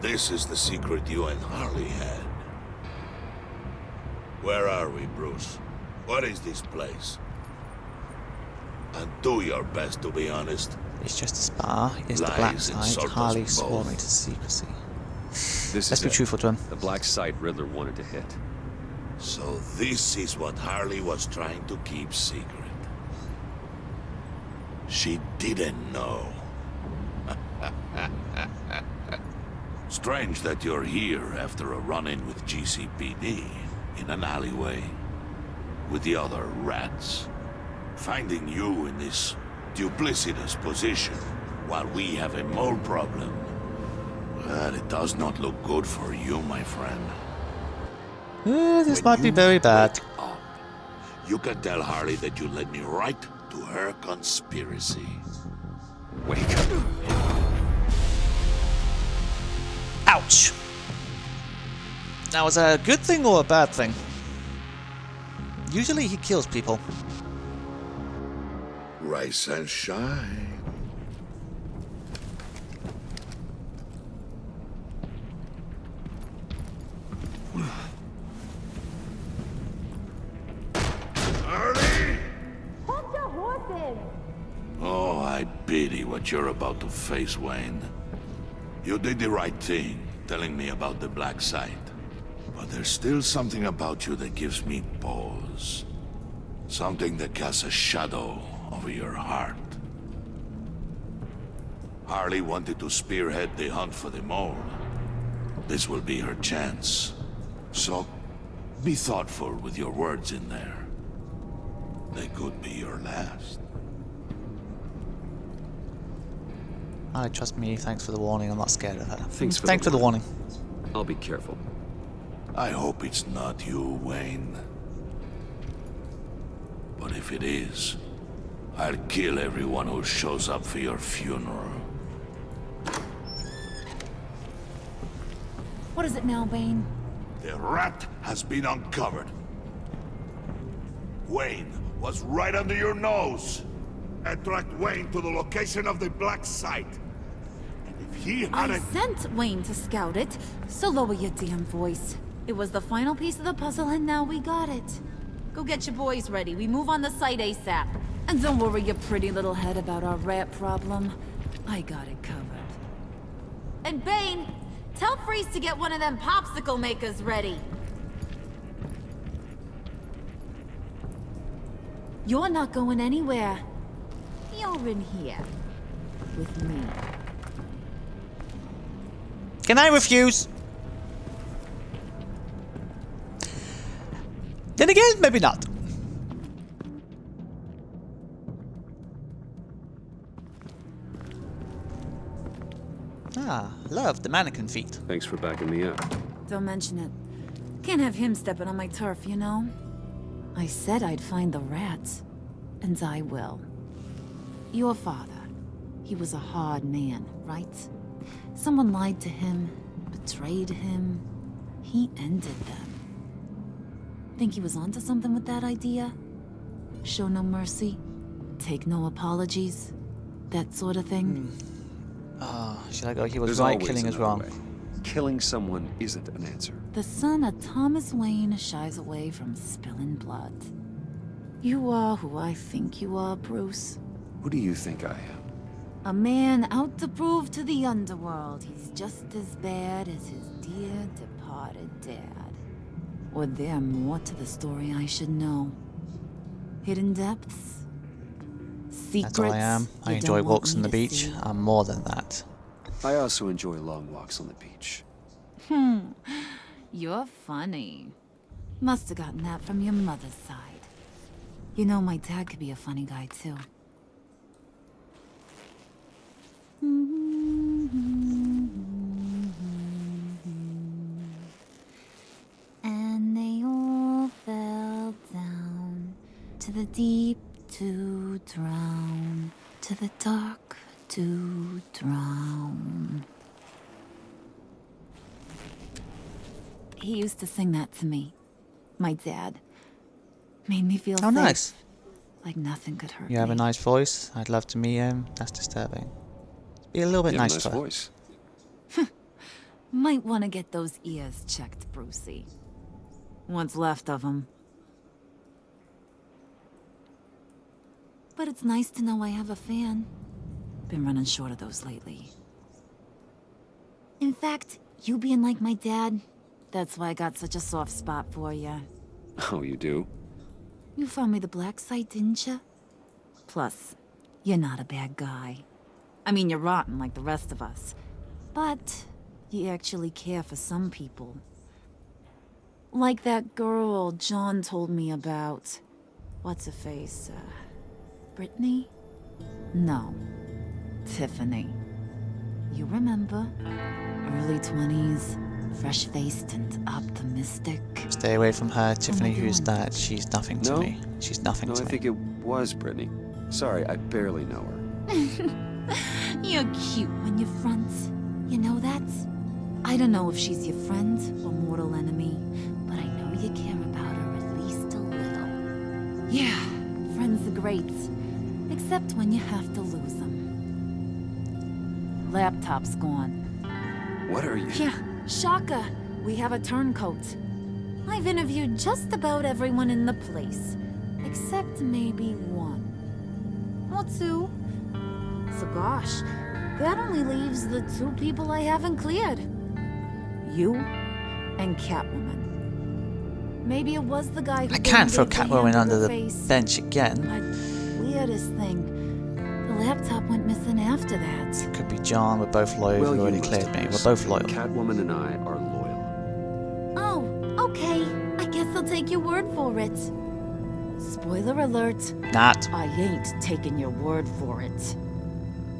This is the secret you and Harley had. Where are we, Bruce? What is this place? And do your best to be honest. It's just a spa. It's the Lies black insult side. us Harley both. swore me to secrecy. Let's be truthful to him. The black site Riddler wanted to hit. So this is what Harley was trying to keep secret. She didn't know. Strange that you're here after a run-in with GCPD in an alleyway with the other rats. Finding you in this duplicitous position while we have a mole problem. Well, it does not look good for you, my friend. This might be very bad. You can tell Harley that you led me right to her conspiracy. Wake up. Ouch. Now, is that a good thing or a bad thing? Usually he kills people. Rise and shine. Harley! Hold your horses! Oh, I pity what you're about to face, Wayne. You did the right thing, telling me about the black site. But there's still something about you that gives me pause. Something that casts a shadow over your heart. Harley wanted to spearhead the hunt for the mole. This will be her chance. So, be thoughtful with your words in there. They could be your last. Trust me, thanks for the warning. I'm not scared of her. Thanks for the warning. I'll be careful. I hope it's not you, Wayne. But if it is, I'll kill everyone who shows up for your funeral. What is it now, Bane? The rat has been uncovered. Wayne was right under your nose. I tracked Wayne to the location of the black site. And if he I hadn't... sent Wayne to scout it, so lower your damn voice. It was the final piece of the puzzle, and now we got it. Go get your boys ready. We move on the site ASAP. And don't worry your pretty little head about our rat problem. I got it covered. And Bane, tell Freeze to get one of them popsicle makers ready. You're not going anywhere. You're in here. With me. Can I refuse? Then again, maybe not. Ah, love the mannequin feet. Thanks for backing me up. Don't mention it. Can't have him stepping on my turf, you know? I said I'd find the rats. And I will. Your father. He was a hard man, right? Someone lied to him, betrayed him. He ended them. Think he was onto something with that idea? Show no mercy? Take no apologies? That sort of thing? Should I go? He was There's right, always killing is another wrong. way. Killing someone isn't an answer. The son of Thomas Wayne shies away from spilling blood. You are who I think you are, Bruce. Who do you think I am? A man out to prove to the underworld he's just as bad as his dear departed dad. Or there more to the story I should know. Hidden depths? Secrets? That's all I am. I you enjoy don't want walks on me the to beach. see. I'm more than that. I also enjoy long walks on the beach. You're funny. Must have gotten that from your mother's side. You know, my dad could be a funny guy, too. And they all fell down to the deep to drown, to the dark to drown. He used to sing that to me. My dad. Made me feel safe. Nice. Like nothing could hurt me. You have a nice voice. I'd love to meet him. That's disturbing. Be a little bit You have a nice nice to her. voice. Might want to get those ears checked, Brucey. What's left of them. But it's nice to know I have a fan. Been running short of those lately. In fact, you being like my dad, that's why I got such a soft spot for you. Oh, you do? You found me the black site, didn't you? Plus, you're not a bad guy. I mean, you're rotten like the rest of us. But you actually care for some people. Like that girl John told me about. What's her face? Brittany? No. Tiffany. You remember? Early 20s, fresh-faced and optimistic. Stay away from her, Tiffany. Who's that? She's nothing to No. me. She's nothing No, to I me. think it was Brittany. Sorry, I barely know her. You're cute when you front. You know that? I don't know if she's your friend or mortal enemy, but I know you care about her at least a little. Yeah, friends are great. Except when you have to lose them. Laptop's gone. What are you? Yeah, shocker. We have a turncoat. I've interviewed just about everyone in the place. Except maybe one. Or two. So gosh, that only leaves the two people I haven't cleared. You and Catwoman. Maybe it was the guy who I can't throw gave the Catwoman under the face. bench again. But weirdest thing, the laptop went missing after that. Could be John. We're both loyal. Well, You've you already must cleared me. have. We're both loyal. Catwoman and I are loyal. Oh, okay. I guess I'll take your word for it. Spoiler alert. Not. I ain't taking your word for it.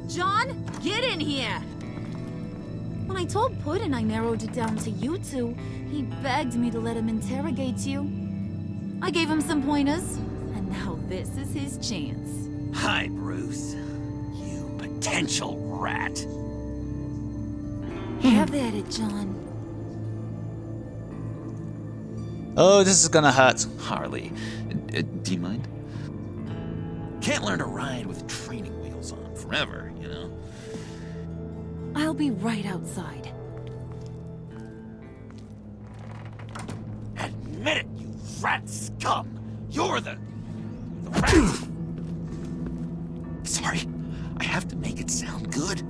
John, get in here! When I told Puddin' I narrowed it down to you two, he begged me to let him interrogate you. I gave him some pointers, and now this is his chance. Hi, Bruce. You potential rat. Have at it, John. Oh, this is gonna hurt. Harley, do you mind? Can't learn to ride with training wheels on forever, you know? I'll be right outside. Admit it, you rat scum! You're the rat! Sorry, I have to make it sound good.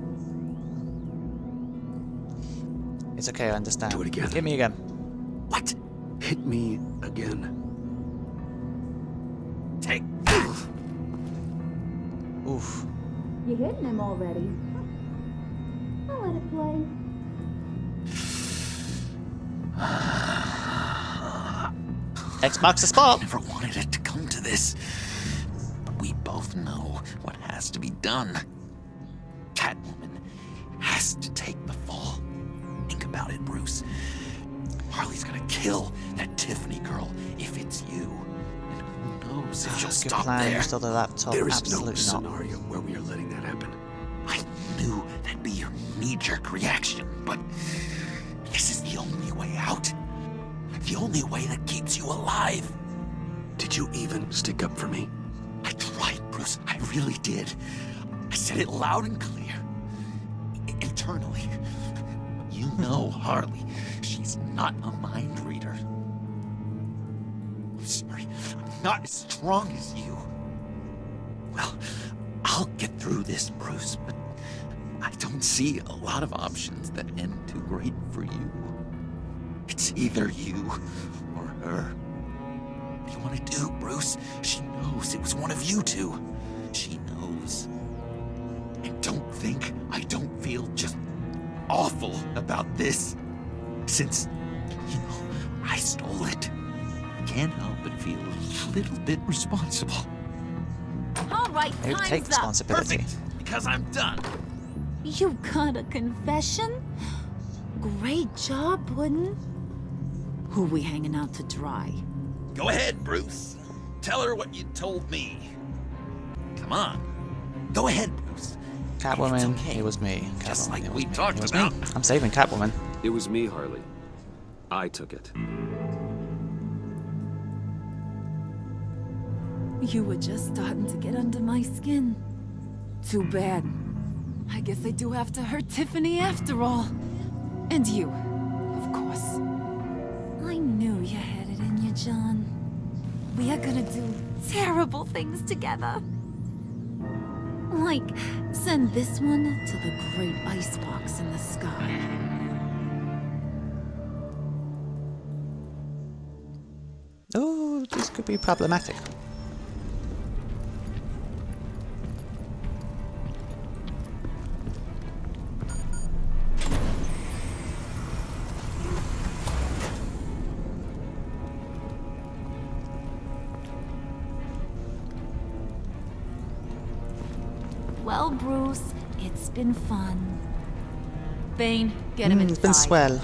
It's okay, I understand. Do it again. Hit me again. What? Hit me again. Take that! Oof. You're hitting him already. I'll let it play. X marks the spot. I never wanted it to come to this. But we both know what has to be done. Catwoman has to take the fall. Think about it, Bruce. Harley's gonna kill that Tiffany girl if it's you. And who knows if she'll Good stop plan, there. restore the laptop. There is Absolutely no not. scenario where we are letting that happen. I knew that'd be your knee-jerk reaction, but this is the only way out. The only way that keeps you alive. Did you even stick up for me? I tried, Bruce. I really did. I said it loud and clear. Internally. You know Harley. She's not a mind reader. I'm sorry. I'm not as strong as you. Well, I'll get through this, Bruce, but I don't see a lot of options that end too great for you. It's either you or her. What do you want to do, Bruce? She knows it was one of you two. She knows. And don't think I don't feel just awful about this. Since, you know, I stole it. Can't help but feel a little bit responsible. All right, Who time's takes up. responsibility? Perfect, because I'm done. You got a confession? Great job, Puddin'. Who we hanging out to dry? Go ahead, Bruce. Tell her what you told me. Come on. Go ahead, Bruce. Catwoman, okay. it was me. Catwoman, Just like it was we me. talked It was about. me. I'm saving Catwoman. It was me, Harley. I took it. You were just starting to get under my skin. Too bad. I guess I do have to hurt Tiffany after all. And you, of course. I knew you had it in you, John. We are gonna do terrible things together. Like, send this one to the great icebox in the sky. Oh, this could be problematic. Well, Bruce, it's been fun. Bane, get him inside. It's been swell.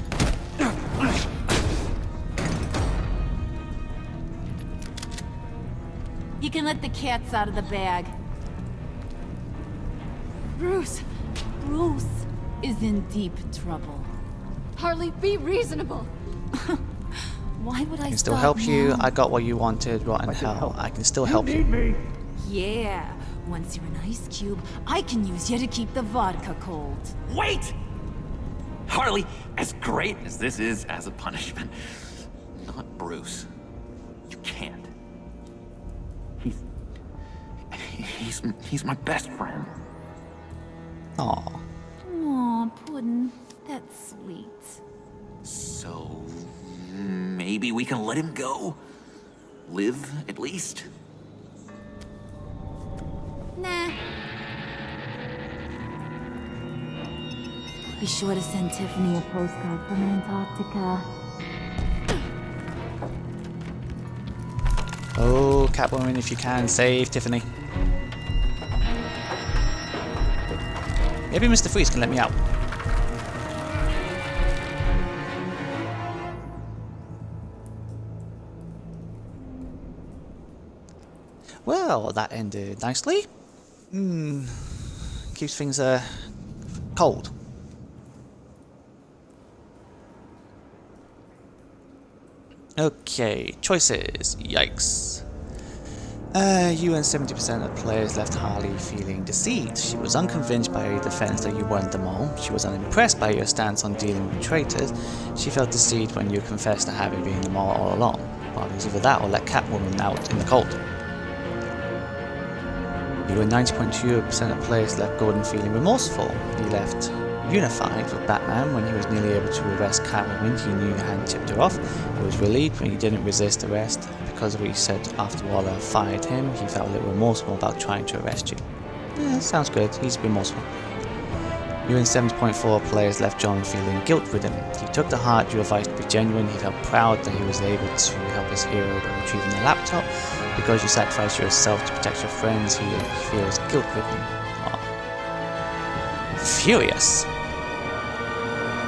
You can let the cats out of the bag. Bruce is in deep trouble. Harley, be reasonable. Why would I can still help you. I got what you wanted. Rotten hell. I can still help you. Yeah, once you're an ice cube, I can use you to keep the vodka cold. Wait! Harley, as great as this is as a punishment, not Bruce. You can't. He's my best friend. Aww. Aw, Puddin', that's sweet. So maybe we can let him go? Live, at least? Nah. Be sure to send Tiffany a postcard from Antarctica. Oh, Catwoman, if you can, save Tiffany. Maybe Mr. Freeze can let me out. Well, that ended nicely. Keeps things cold. Okay, choices. Yikes. You and 70% of players left Harley feeling deceived. She was unconvinced by your defense that you weren't the mole. She was unimpressed by your stance on dealing with traitors. She felt deceived when you confessed to having been the mole all along. Well, it was either that or let Catwoman out in the cold. You and 90.2% of players left Gordon feeling remorseful. He left unified with Batman when he was nearly able to arrest Catwoman. He knew you hadn't tipped her off. He was relieved when you didn't resist arrest. Because of what he said after Waller fired him, he felt a little remorseful about trying to arrest you. Yeah, sounds good. He's remorseful. You and 70.4 players left John feeling guilt-ridden. He took to heart your advice to be genuine. He felt proud that he was able to help his hero by retrieving the laptop. Because you sacrificed yourself to protect your friends, he feels guilt-ridden. Oh. Furious.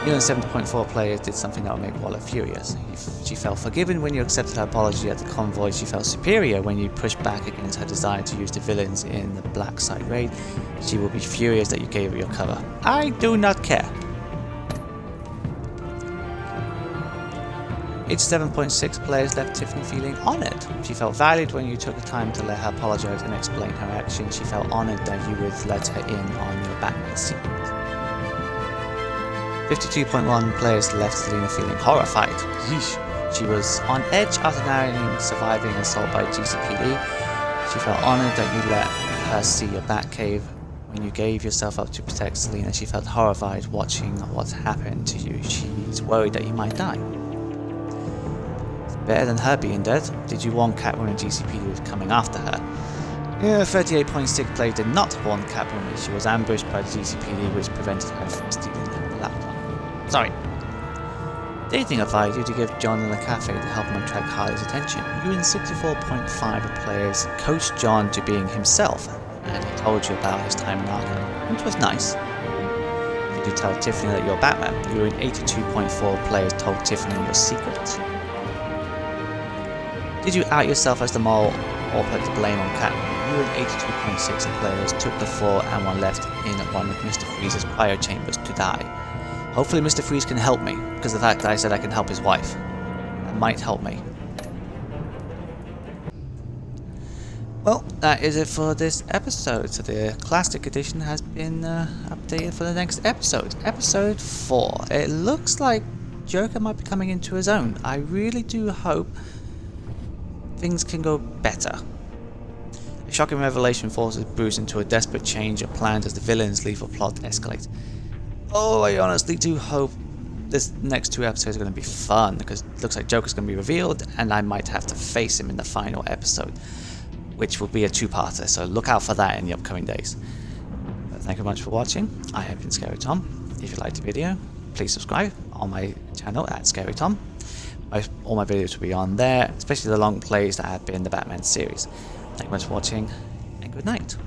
You and 70.4 players did something that would make Waller furious. She felt forgiven when you accepted her apology at the convoy. She felt superior when you pushed back against her desire to use the villains in the Black Side raid. She will be furious that you gave her your cover. I do not care. Each 7.6 players left Tiffany feeling honoured. She felt valued when you took the time to let her apologise and explain her actions. She felt honoured that you would let her in on your Batman secret. 52.1 players left Selena feeling horrified. Yeesh. She was on edge after narrowing surviving assault by GCPD. She felt honoured that you let her see your Batcave. When you gave yourself up to protect Selena, she felt horrified watching what happened to you. She's worried that you might die. Better than her being dead. Did you warn Catwoman GCPD was coming after her? Yeah, 38.6 players did not warn Catwoman. She was ambushed by the GCPD, which prevented her from stealing the laptop. Sorry. Dating advised you to give John in the cafe to help him attract Harley's attention. You and 64.5 of players coached John to being himself, and he told you about his time in Arkham, which was nice. Did you tell Tiffany that you're Batman? You and 82.4 players told Tiffany your secret. Did you out yourself as the mole or put the blame on Catwoman? You and 82.6 players took the floor and were left in one of Mr. Freeze's cryo chambers to die. Hopefully Mr. Freeze can help me, because the fact that I said I can help his wife. That might help me. Well, that is it for this episode. So the Classic Edition has been updated for the next episode. Episode 4. It looks like Joker might be coming into his own. I really do hope things can go better. A shocking revelation forces Bruce into a desperate change of plans as the villain's lethal plot escalates. Oh, I honestly do hope this next 2 episodes are going to be fun, because it looks like Joker's going to be revealed and I might have to face him in the final episode, which will be a 2-parter, so look out for that in the upcoming days. But thank you very much for watching. I have been Scary Tom. If you liked the video, please subscribe on my channel at Scary Tom. All my videos will be on there, especially the long plays that have been the Batman series. Thank you very much for watching, and good night.